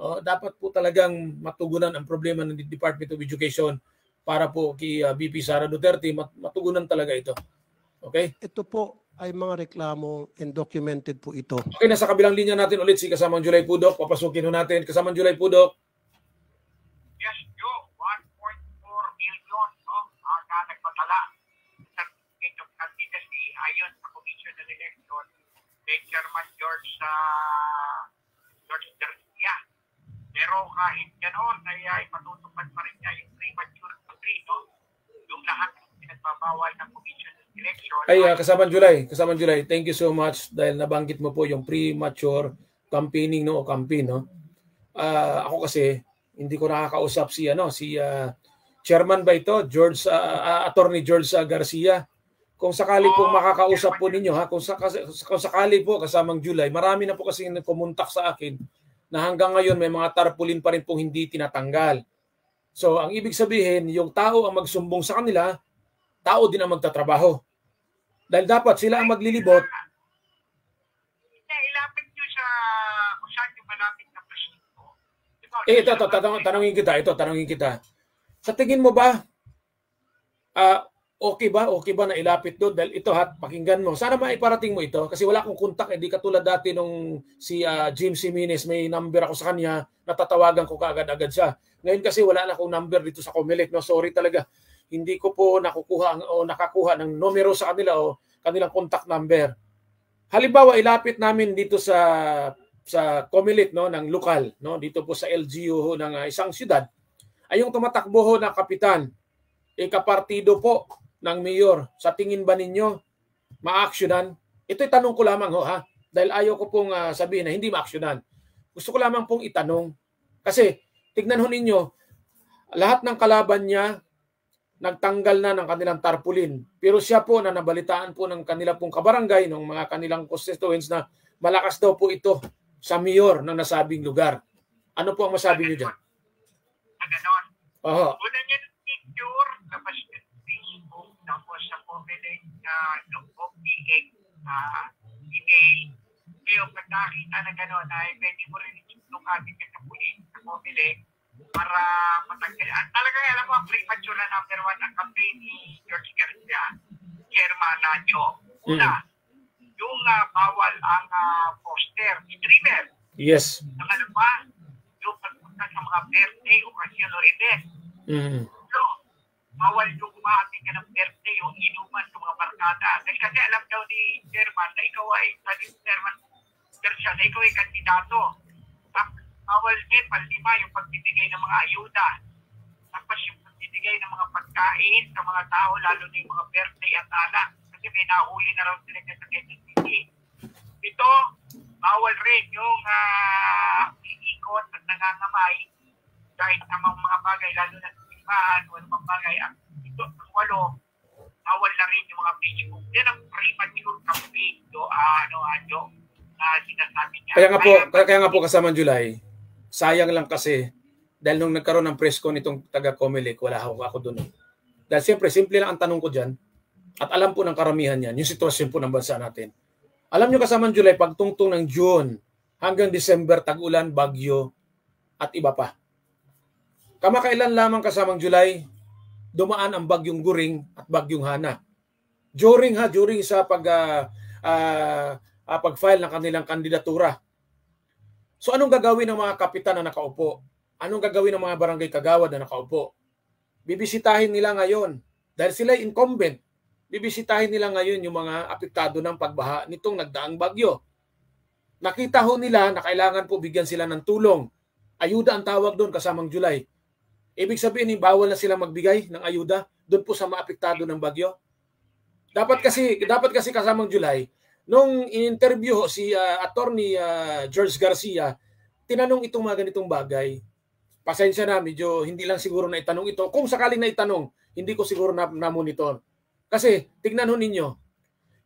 Dapat po talagang matugunan ang problema ng Department of Education para po kay VP Sara Duterte, matugunan talaga ito. Okay? Ito po ay mga reklamo and documented po ito. Okay, nasa kabilang linya natin ulit si Kasamang Julay Pudok. Papasukin ho natin. Kasamang Julay Pudok. Yes, Joe. 1.4 million na nagpadala sa certificate of candidacy ayon sa Commission on Election kay Chairman George Garcia. Pero kahit gano'n, ay matutupad pa rin niya yung premature decree, no? Yung lahat ng pinagbabawal ng Commission on Election. Kasamang Julay, thank you so much dahil nabanggit mo po yung premature campaigning, no, o campaign, no. Ako kasi hindi ko nakakausap si chairman ba ito, Attorney George Garcia. Kung sakali po makakausap po ninyo kung sakali po Kasamang Julay, marami na po kasi nagkumontak sa akin na hanggang ngayon may mga tarpaulin pa rin pong hindi tinatanggal. So ang ibig sabihin, yung tao ang magsumbong sa kanila, tao din ang magtatrabaho. Dahil dapat sila ang maglilibot. Ilapit nyo sa kung saan yung malapit na presinto. Tanungin kita. Sa tingin mo ba, okay ba na ilapit doon? Dahil ito pakinggan mo. Sana maiparating mo ito kasi wala akong kontak. Di katulad dati nung si Jim Siminez, may number ako sa kanya, natatawagan ko kaagad-agad siya. Ngayon kasi wala na akong number dito sa Comelec. No? Sorry talaga. Hindi ko po nakakuha ng numero sa kanila o kanilang contact number. Halimbawa, ilapit namin dito sa Comelec, no, ng lokal, no, dito po sa LGU ng isang siyudad, ay yung tumatakbo ho na kapitan, kapartido po ng mayor. Sa tingin ba ninyo ma-actionan? Ito'y tanong ko lamang ho dahil ayaw ko pong sabihin na hindi ma-actionan. Gusto ko lamang pong itanong. Kasi tignan ho ninyo, lahat ng kalaban niya nagtanggal na ng kanilang tarpaulin. Pero siya po na nabalitaan po ng kanila pong kabarangay, ng mga kanilang constituents na malakas daw po ito sa mayor ng nasabing lugar. Ano po ang masabi niyo dyan? Ganon. Una niya ng picture, tapos yung Facebook, tapos sa Comelec OPA email. Ngayon, pag nakita na gano'n, ay pwede mo rin itong ating katapunin sa Comelec para matanggal. Talagang alam mo, ang premature na number 1 ang campaign ni George Garcia, Chairman Nacho. Una, yung bawal ang poster, streamer. Yes. Pangalawa, yung pagpunta sa mga birthday, okasyon o event. So, bawal yung umaating ka ng birthday o inuman sa mga barkada. Kasi alam daw ni Chairman na ikaw ay, Chairman Garcia, na ikaw ay kandidato. Bawal din, palima, yung pagbibigay ng mga ayuda. Tapos yung pagbibigay ng mga pagkain sa mga tao, lalo na yung mga birthday at alak. Kasi kasi may nahuli na raw sila sa Quezon City. Ito, bawal rin yung iikot at nangangamay kahit namang mga bagay, lalo na sa simbahan o mga bagay. Ito, ang 8, bawal na rin yung mga Facebook. Yan ang premature campaign na sinasabi niya. Kaya nga po kasamang July, sayang lang kasi dahil nung nagkaroon ng press con itong taga-Comelec, wala ako doon. Dahil siyempre, simple lang ang tanong ko dyan at alam po ng karamihan yan, yung sitwasyon po ng bansa natin. Alam nyo kasamang July, pagtungtong ng June hanggang December, tag-ulan, bagyo at iba pa. Kamakailan lamang kasamang July, dumaan ang bagyong Guring at bagyong Hana. During sa pag-file ng kanilang kandidatura. So anong gagawin ng mga kapitan na nakaupo? Anong gagawin ng mga barangay kagawad na nakaupo? Bibisitahin nila ngayon. Dahil sila incumbent, bibisitahin nila ngayon yung mga apektado ng pagbaha nitong nagdaang bagyo. Nakita ho nila na kailangan po bigyan sila ng tulong. Ayuda ang tawag doon kasamang July. Ibig sabihin, bawal na sila magbigay ng ayuda doon po sa mga apektado ng bagyo. Dapat kasi kasamang July, nung in-interview si Attorney George Garcia, tinanong itong mga ganitong bagay. Pasensya na, medyo hindi lang siguro na itanong ito. Kung sakaling na itanong, hindi ko siguro na-monitor. Kasi, tignan ho ninyo,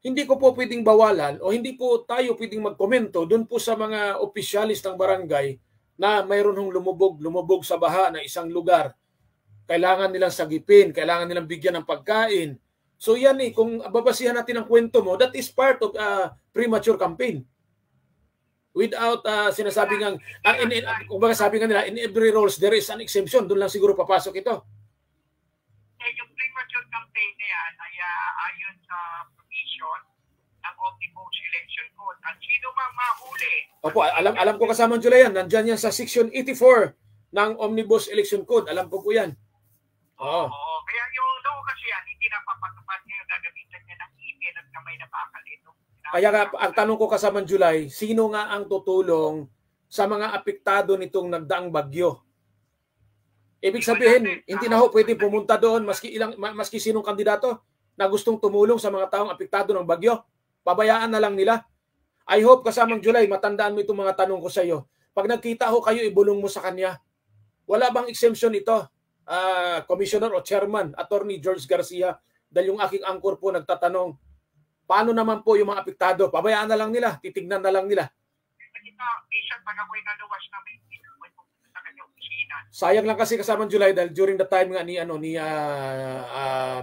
hindi ko po pwedeng bawalan o hindi po tayo pwedeng magkomento doon po sa mga opisyalis ng barangay na mayroon hong lumubog sa baha na isang lugar. Kailangan nilang sagipin, kailangan nilang bigyan ng pagkain. So yan kung babasihan natin ang kwento mo, that is part of premature campaign. Without sinasabing kumbaga sabi nga nila, in every rules there is an exemption. Doon lang siguro papasok ito. Yung premature campaign na yan ay ayon sa provision ng Omnibus Election Code. At sino mang mahuli? Opo, alam ko kasamang July yan. Nandyan yan sa Section 84 ng Omnibus Election Code. Alam ko po yan. Oo. Kaya yung law kasi yan, hindi na papatupad ngayon. Gagamitan niya ng email at kamay na bakal ito. Kaya ang tanong ko kasamang July, sino nga ang tutulong sa mga apektado nitong nagdaang bagyo? Ibig sabihin, hindi na ho pwede pumunta doon maski sinong kandidato na gustong tumulong sa mga taong apektado ng bagyo. Pabayaan na lang nila. I hope kasamang July, matandaan mo itong mga tanong ko sa iyo. Pag nagkita ho kayo, ibulong mo sa kanya. Wala bang exemption ito, Commissioner o Chairman, Attorney George Garcia? Dahil yung aking angkor po nagtatanong, paano naman po yung mga apektado? Pabayaan na lang nila, titignan na lang nila. Sayang lang kasi kasamang July dahil during the time nga ni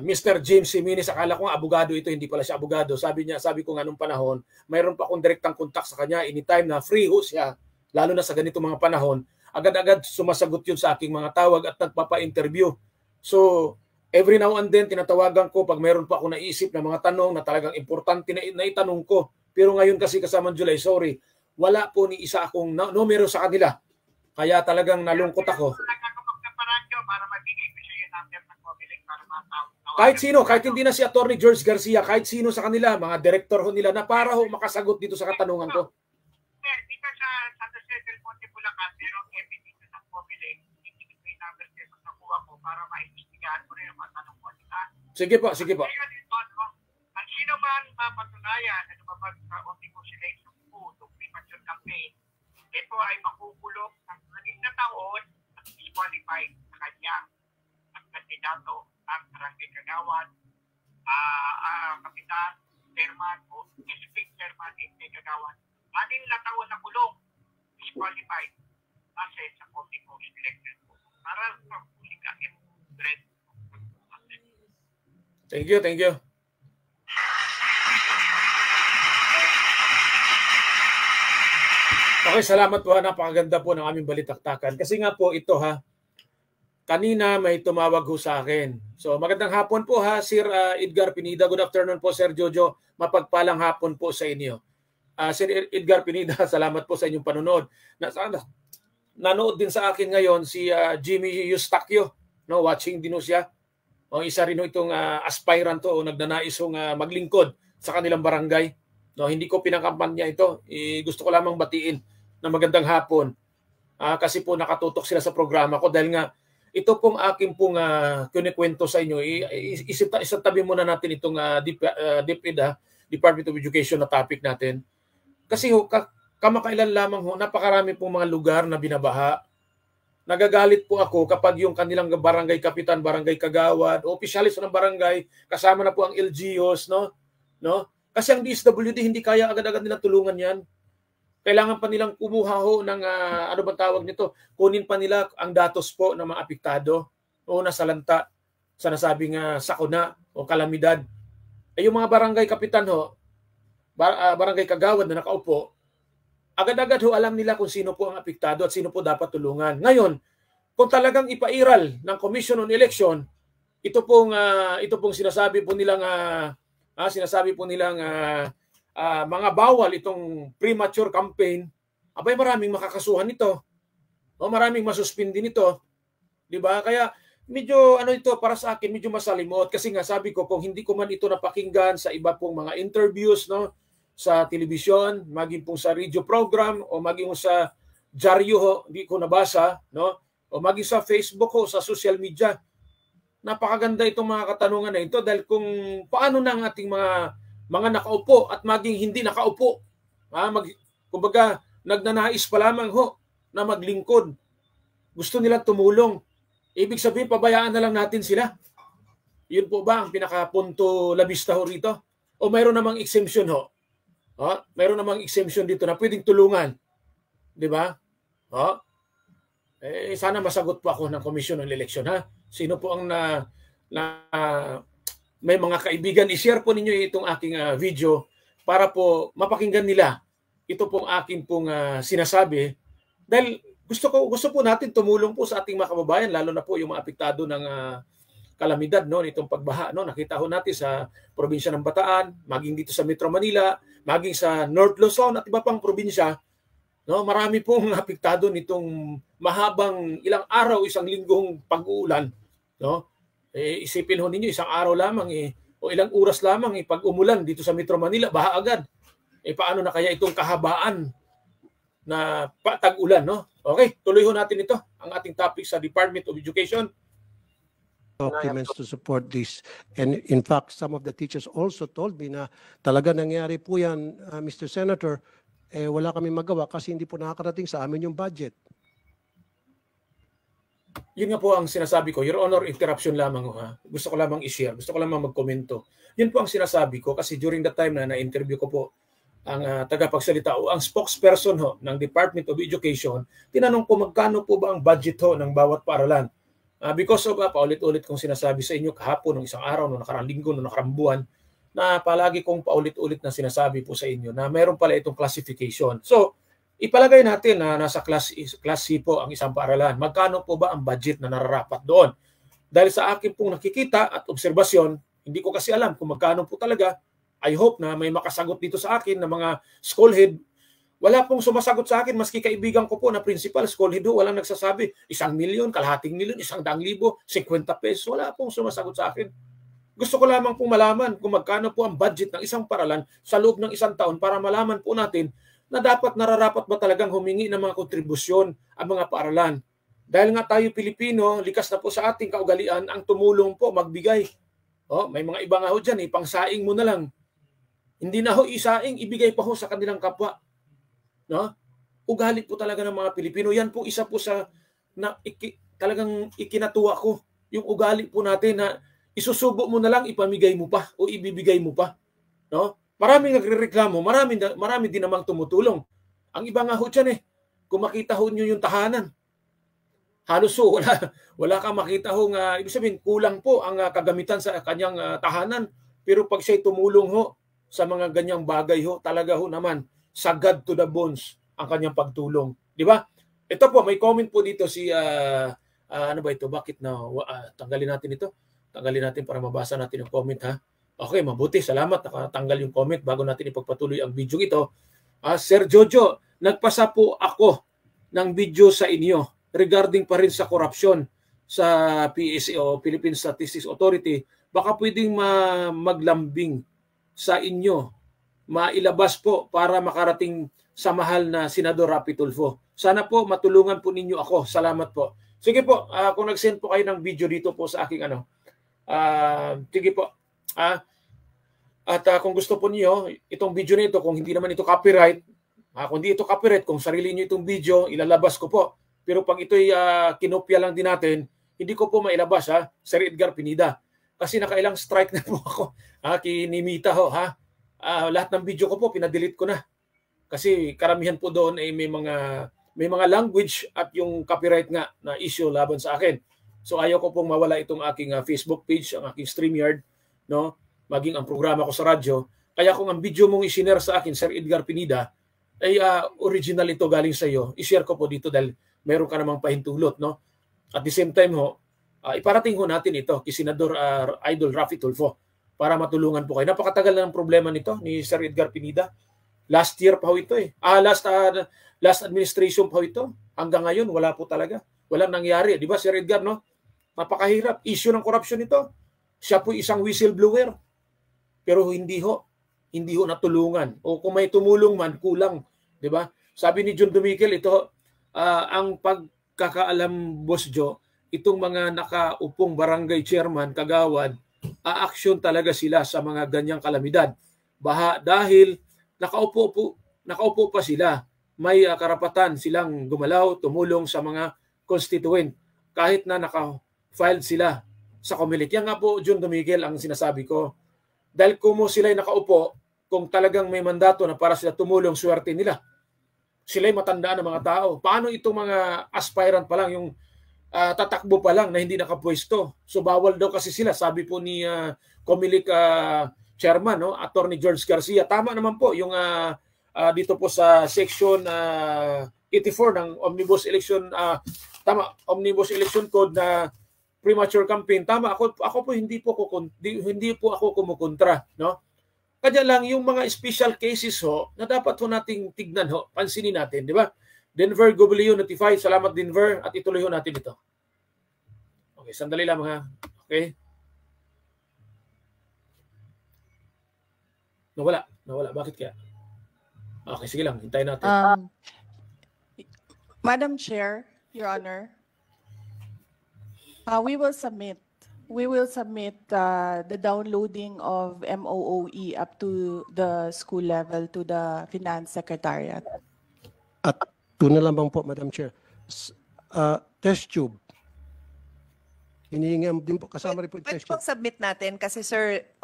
Mr. James Siminis, akala ko nga abogado ito, hindi pala siya abogado. Sabi ko nga nung panahon, mayroon pa akong direktang contact sa kanya anytime na free ho siya, lalo na sa ganito mga panahon, agad-agad sumasagot yun sa aking mga tawag at nagpapa-interview. So, every now and then, tinatawagan ko pag mayroon pa ako naisip na mga tanong na talagang importante na itanong ko. Pero ngayon kasi kasamang July, sorry, wala po ni isa akong numero sa kanila. Kaya talagang nalungkot ako. Kahit sino, kahit hindi na si Attorney George Garcia, kahit sino sa kanila, mga director ho nila na para ho makasagot dito sa katanungan ko. Dito sa Santa Cecil Monte Bulacan, merong evidence sa Comelec, hindi ko yung number sa nakuha ko para maimbestigahan ko rin ang mga tanong ko. Sige po, sige po. At sino man mapatunayan na lumabas sa Omnibus Election Code o premature campaign, ito ay makukulong ng 6 na taon at disqualified sa kanya ang kandidato, ang barangay kagawad, kapitan, chairman o district chairman ng kagawad. 6 na taon na kulong, disqualified kasi sa Omnibus Election Code. Para sa publikahin, Thank you, thank you. Okay, salamat po. Napakaganda po ng aming balitaktakan. Kasi nga po ito kanina may tumawag ho sa akin. So magandang hapon po Sir Edgar Pinida. Good afternoon po Sir Jojo. Mapagpalang hapon po sa inyo. Sir Edgar Pinida, salamat po sa inyong panonood. Nanood din sa akin ngayon si Jimmy Eustaquio, no, watching din siya. O isa rin itong aspirant o nagnanais maglingkod sa kanilang barangay. No, hindi ko pinakampanya ito. Gusto ko lamang batiin na magandang hapon. Kasi po nakatutok sila sa programa ko dahil nga ito pong aking pong kunikwento sa inyo. Isatabi muna natin itong DepEd, Department of Education na topic natin. Kasi kamakailan lamang napakarami pong mga lugar na binabaha. Nagagalit po ako kapag yung kanilang barangay kapitan, barangay kagawad, opisyalis ng barangay, kasama na po ang LGUs, no? Kasi ang DSWD hindi kaya agad-agad nilang tulungan yan. Kailangan pa nilang kumuha ng ano bang tawag nito? Kunin pa nila ang datos po ng mga apektado o nasalanta sa nasabing sakuna o kalamidad. Yung mga barangay kapitan barangay kagawad na nakaupo, agad-agad alam nila kung sino po ang apektado at sino po dapat tulungan. Ngayon, kung talagang ipairal ng Commission on Election, ito pong sinasabi po nilang mga bawal itong premature campaign, abay maraming makakasuhan nito. O maraming masuspindi nito. 'Di ba? Kaya medyo ito para sa akin medyo masalimot kasi nga sabi ko kung hindi ko man ito napakinggan sa iba pong mga interviews sa telebisyon, maging pong sa radio program o maging sa dyaryo hindi ko nabasa, o maging sa Facebook sa social media. Napakaganda itong mga katanungan na ito dahil kung paano na ang ating mga nakaupo at maging hindi nakaupo. Kumbaga, nagnanais pa lamang na maglingkod. Gusto nilang tumulong. Ibig sabihin, pabayaan na lang natin sila. Yun po ba ang pinakapunto labista rito? O mayroon namang exemption mayroon namang exemption dito na pwedeng tulungan. Di ba? Sana masagot po ako ng Commission on Election. Sino po ang may mga kaibigan, i-share po ninyo itong aking video para po mapakinggan nila ito pong aking pong sinasabi. Dahil gusto po natin tumulong po sa ating mga kababayan, lalo na po yung mga apektado ng kalamidad nitong pagbaha. Nakita natin sa probinsya ng Bataan, maging dito sa Metro Manila, maging sa North Luzon at iba pang probinsya. Marami pong apektado nitong mahabang ilang araw, isang linggong pag-uulan. Isipin ninyo, isang araw lamang o ilang oras lamang pag umulan dito sa Metro Manila, baha agad. Paano na kaya itong kahabaan na tag-ulan? Okay, tuloy natin ito, ang ating topic sa Department of Education. Documents to support this. And in fact, some of the teachers also told me na talaga nangyari po yan, Mr. Senator, wala kami magawa kasi hindi po nakakarating sa amin yung budget. Yun nga po ang sinasabi ko. Your Honor, interruption lamang. Gusto ko lamang i-share. Gusto ko lamang magkomento. Yun po ang sinasabi ko kasi during the time na na-interview ko po ang tagapagsalita o ang spokesperson ng Department of Education, tinanong po magkano po ba ang budget ng bawat paaralan. Because of paulit-ulit kong sinasabi sa inyo kahapon, ng isang araw, ng nakarang linggo, ng nakarang buwan, na palagi kong paulit-ulit na sinasabi po sa inyo na mayroon pala itong classification. So, ipalagay natin na nasa class C po ang isang paaralan. Magkano po ba ang budget na nararapat doon? Dahil sa akin pong nakikita at obserbasyon, hindi ko kasi alam kung magkano po talaga. I hope na may makasagot dito sa akin na mga school head. Wala pong sumasagot sa akin, maski kaibigan ko po na principal, school head walang nagsasabi, 1,000,000, kalahating milyon, 100,000, 50 pesos. Wala pong sumasagot sa akin. Gusto ko lamang pong malaman kung magkano po ang budget ng isang paaralan sa loob ng isang taon para malaman po natin na dapat nararapat ba talagang humingi ng mga kontribusyon ang mga paaralan. Dahil nga tayo Pilipino, likas na po sa ating kaugalian ang tumulong po, magbigay. May mga iba nga dyan, pangsaing mo na lang. Hindi na isaing, ibigay pa sa kanilang kapwa. Ugali po talaga ng mga Pilipino. Yan po isa po sa talagang ikinatuwa ko. Yung ugali po natin na isusubo mo na lang, ipamigay mo pa o ibibigay mo pa. Maraming nagrereklamo, marami din namang tumutulong. Ang iba nga dyan kung makita nyo yung tahanan, halos wala kang makita ibig sabihin, kulang po ang kagamitan sa kanyang tahanan. Pero pag siya'y tumulong sa mga ganyang bagay talaga naman, sagad to the bones ang kanyang pagtulong. Di ba? Ito po, may comment po dito si, ano ba ito? Bakit na tanggalin natin ito? Tanggalin natin para mabasa natin yung comment Okay, mabuti. Salamat. Nakatanggal yung comment bago natin ipagpatuloy ang video ito. Sir Jojo, nagpasa po ako ng video sa inyo regarding pa rin sa korupsyon sa PSA o Philippine Statistics Authority. Baka pwedeng maglambing sa inyo, mailabas po para makarating sa mahal na Senador Rapi Tulfo. Sana po matulungan po ninyo ako. Salamat po. Sige po, kung nag-send po kayo ng video dito po sa aking ano, sige po. At kung gusto po niyo itong video nito, kung hindi naman ito copyright, kung hindi ito copyright, kung sarili niyo itong video, ilalabas ko po. Pero pag ito'y kinopya lang din natin, hindi ko po mailabas, Sir Edgar Pinida. Kasi nakailang strike na po ako, kinimita ho, lahat ng video ko po, pinadelete ko na. Kasi karamihan po doon ay may mga language at yung copyright nga na issue laban sa akin. So ayaw ko pong mawala itong aking Facebook page, ang aking StreamYard, no? Maging ang programa ko sa radyo. Kaya kung ang video mong i-share sa akin, Sir Edgar Pinida, ay original ito galing sa iyo, i-share ko po dito dahil meron ka namang pahintulot, no? At the same time ho, iparating ho natin ito kay Senador Idol Raffy Tulfo para matulungan po kayo. Napakatagal na ng problema nito ni Sir Edgar Pinida. Last year pa ho ito eh. Last administration pa ho ito. Hanggang ngayon, wala po talaga. Walang nangyari. Di ba, Sir Edgar, no? Napakahirap. Issue ng corruption ito. Siya po isang whistleblower. Pero hindi ho natulungan. O kung may tumulong man, kulang. Di ba? Sabi ni John Dumikel, ito, ang pagkakaalam, Boss Joe, itong mga nakaupong barangay chairman, kagawad, aaksyon talaga sila sa mga ganyang kalamidad. Dahil nakaupo pa sila, may karapatan silang gumalaw, tumulong sa mga constituent kahit na naka-filed sila sa Comelec. Yan nga po, John Domiguel, ang sinasabi ko. Dahil kung sila'y nakaupo, kung talagang may mandato na para sila tumulong, swerte nila. Sila'y matandaan ng mga tao. Paano itong mga aspirant pa lang, yung tatakbo pa lang na hindi nakapwesto? So bawal daw kasi sila, sabi po ni Comelec chairman, no, Attorney George Garcia. Tama naman po yung dito po sa section 84 ng Omnibus Election Omnibus Election Code na premature campaign. Tama, ako po hindi po ako kumukontra, no? Kaya lang yung mga special cases ho na dapat ho nating tignan ho, pansinin natin, di ba? Denver Goblio notified. Salamat Denver, at ituloy ho natin ito. Okay, sandali lang mga. Okay? Nawala. Bakit kaya? Okay, sige lang. Hintayin natin. Madam Chair, Your Honor, we will submit the downloading of MOOE up to the school level to the Finance Secretariat. At doon na lamang po, Madam Chair. Test tube. Hinihingi din po, kasama rin po yung test Pwede tube. submit natin kasi Sir,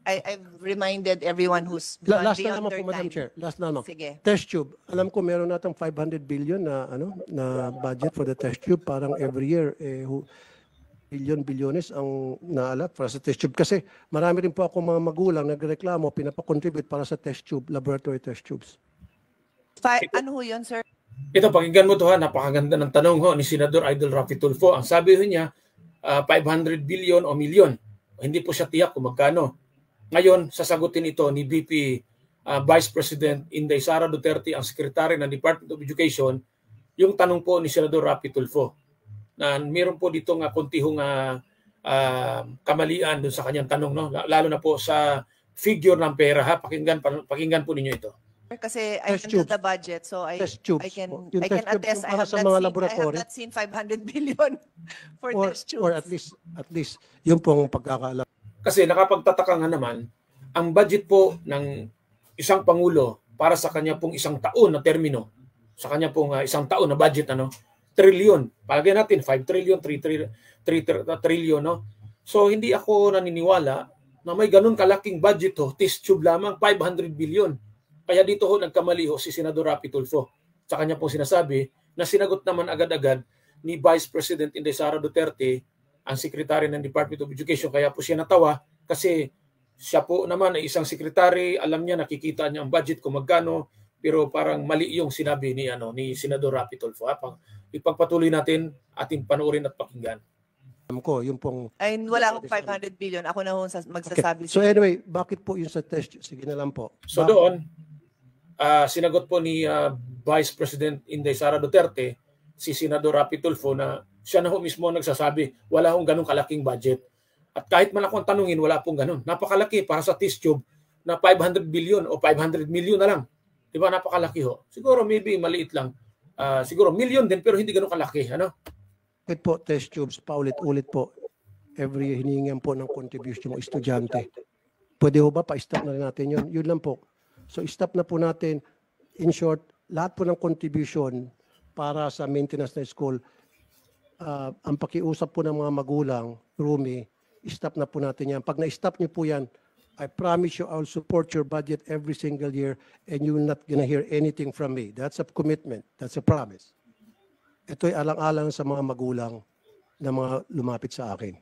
I've reminded everyone who's Last na beyond naman their po, Madam time. Chair. Last na naman. Sige. Test tube. Alam ko meron natang 500 billion na budget for the test tube. Parang every year, bilyones ang naalat para sa test tube. Kasi marami rin po ako mga magulang nagreklamo, pinapakontribute para sa test tube, laboratory test tubes. Ano ho yun, Sir? Ito, pakinggan mo ito ha. Napakaganda ng tanong ho ni Senador Idol Raffy Tulfo. Ang sabi ho niya, 500 billion o milyon. Hindi po siya tiyak kung magkano. Ngayon, sasagutin ito ni VP Vice President Inday Sara Duterte, ang Secretary ng Department of Education, yung tanong po ni Senador Raffy Tulfo. Na meron po dito nga kuntihong kamalian doon sa kanyang tanong, no? Lalo na po sa figure ng pera ha. Pakinggan po ninyo ito. Kasi I Test handle tubes. the budget, so I Test tubes. can Yung I test can tubes attest yung para sa mga I have laboratory. not seen 500 billion for test tubes. Or at least yung pong pagkakaalam. Kasi nakapagtataka nga naman, ang budget po ng isang Pangulo para sa kanya pong isang taon na termino, sa kanya pong isang taon na budget, trillion. Palagay natin, 5 trillion, 3 trillion, no? So, hindi ako naniniwala na may ganun kalaking budget test tube lamang, 500 billion. Kaya dito nagkamali si Senador Raffy Tulfo. Sa kanya pong sinasabi na sinagot naman agad-agad ni Vice President Inday Sara Duterte, ang Secretary ng Department of Education. Kaya po siya natawa kasi siya po naman ay isang secretary, alam niya, nakikita niya ang budget kung magkano, pero parang mali yung sinabi ni Senador Raffy Tulfo. Ipagpatuloy natin, ating panoorin at pakinggan. Alam ko, yung pong... Ay, wala akong 500 billion. Ako na ho magsasabi. Okay. So anyway, bakit po yung sa test tube? Sige na lang po. So doon, sinagot po ni Vice President Inday Sara Duterte, si Senador Raffy Tulfo, na siya na ho mismo nagsasabi, wala hong ganong kalaking budget. At kahit man ako ang tanungin, wala pong ganon. Napakalaki para sa test tube na 500 billion o 500 million na lang. Di ba, napakalaki ho. Siguro maybe maliit lang. Siguro million din pero hindi ganun kalaki. Bakit po test tubes paulit-ulit po every hiningan po ng contribution ng estudyante? Pwede ho ba pa-stop na rin natin yun? Yun lang po. So stop na po natin. In short, lahat po ng contribution para sa maintenance ng school, ang pakiusap po ng mga magulang, Rumi, stop na po natin yan. Pag na-stop niyo po yan, I promise you I will support your budget every single year and you will not gonna hear anything from me. That's a commitment. That's a promise. Ito'y alang-alang sa mga magulang na mga lumapit sa akin.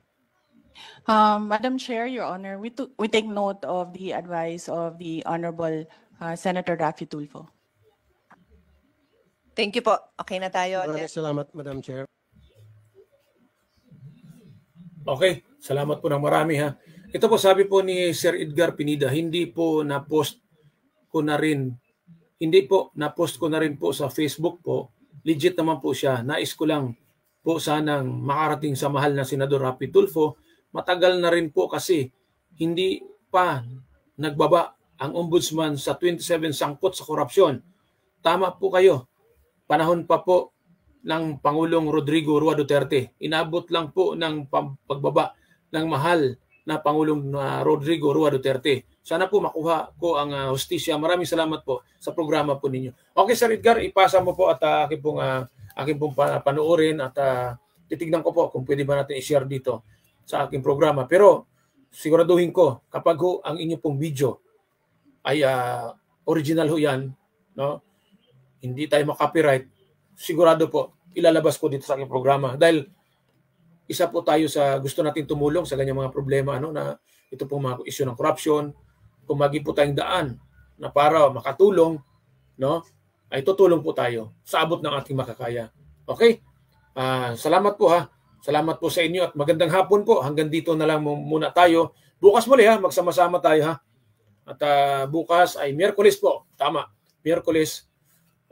Madam Chair, Your Honor, we take note of the advice of the Honorable Senator Raffy Tulfo. Thank you po. Okay na tayo. Maraming salamat, Madam Chair. Okay, salamat po ng marami ha. Ito po sabi po ni Sir Edgar Pinida, hindi po na-post ko na rin po sa Facebook po. Legit naman po siya. Nais ko lang po sanang makarating sa mahal na Senador Raffy Tulfo. Matagal na rin po kasi hindi pa nagbaba ang ombudsman sa 27 sangkot sa korupsyon. Tama po kayo. Panahon pa po ng Pangulong Rodrigo Roa Duterte. Inabot lang po ng pagbaba ng mahal na Pangulong Rodrigo Roa Duterte. Sana po makuha ko ang hustisya. Maraming salamat po sa programa po ninyo. Okay, Sir Edgar, ipasa mo po at aking pong panoorin at titignan ko po kung pwede ba natin i-share dito sa aking programa. Pero siguraduhin ko kapag ang inyo pong video ay original ho yan, no? Hindi tayo makopyright, sigurado po ilalabas ko dito sa aking programa dahil isa po tayo sa gusto natin tumulong sa ganyang mga problema, ano, na ito pong mga issue ng corruption. Kung magi po tayong daan na para makatulong, no, ay tutulong po tayo sa abot ng ating makakaya. Okay? Salamat po ha. Salamat po sa inyo at magandang hapon po. Hanggang dito na lang muna tayo. Bukas muli ha, magsama-sama tayo ha. At bukas ay Miyerkules po. Tama, Miyerkules.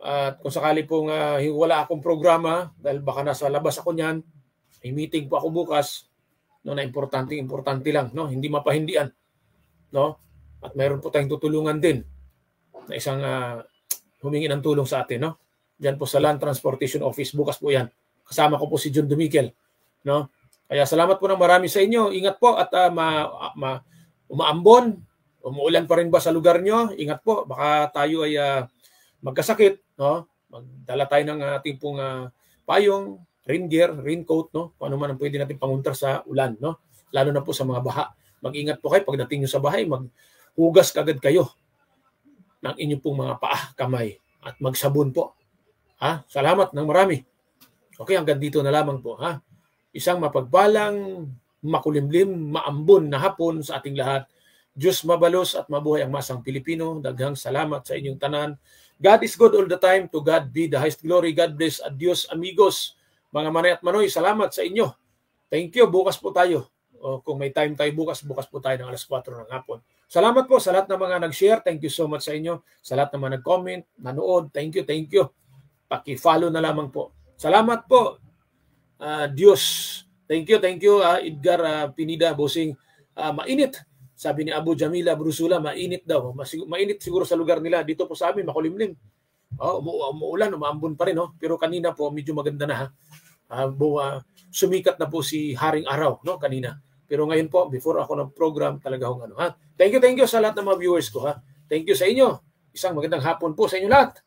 At kung sakali pong wala akong programa, dahil baka nasa labas ako niyan, may meeting po ako bukas, no, na importante lang, no, hindi mapahindian, no? At mayroon po tayong tutulungan din na isang humingi ng tulong sa atin, no? Diyan po sa Land Transportation Office, bukas po 'yan. Kasama ko po si John Dumikel, no? Kaya salamat po ng marami sa inyo. Ingat po at umaambon, umuulan pa rin ba sa lugar nyo? Ingat po, baka tayo ay magkasakit, no? Magdala tayo ng ating pong payong, rain gear, raincoat, no? Kung ano man ang pwede natin panguntra sa ulan, no? Lalo na po sa mga baha. Mag-ingat po kayo pagdating nyo sa bahay, maghugas kagad kayo ng inyong pong mga paa, kamay at magsabon po. Ha? Salamat ng marami. Okay, hanggang dito na lamang po, ha? Isang mapagpalang, makulimlim, maambon na hapon sa ating lahat. Diyos mabalos at mabuhay ang masang Pilipino. Daghang salamat sa inyong tanan. God is good all the time. To God be the highest glory. God bless. Adios, amigos. Mga manay at manoy, salamat sa inyo. Thank you. Bukas po tayo. O kung may time tayo bukas po tayo ng alas 4 ng hapon. Salamat po sa lahat ng mga nag-share. Thank you so much sa inyo. Sa lahat ng mga nag-comment, nanood. Thank you. Paki-follow na lamang po. Salamat po. Diyos. Thank you. Edgar Pinida, bossing. Mainit. Sabi ni Abu Jamila Brusula, mainit daw. Mainit siguro sa lugar nila. Dito po sa amin, makulimlim. Umuulan, umaambon pa rin. No? Pero kanina po, medyo maganda na. Sumikat na po si Haring Araw, no? Kanina. Pero ngayon po, before ako ng program, talaga hong ano. Ha? Thank you sa lahat ng mga viewers ko. Ha? Thank you sa inyo. Isang magandang hapon po sa inyo lahat.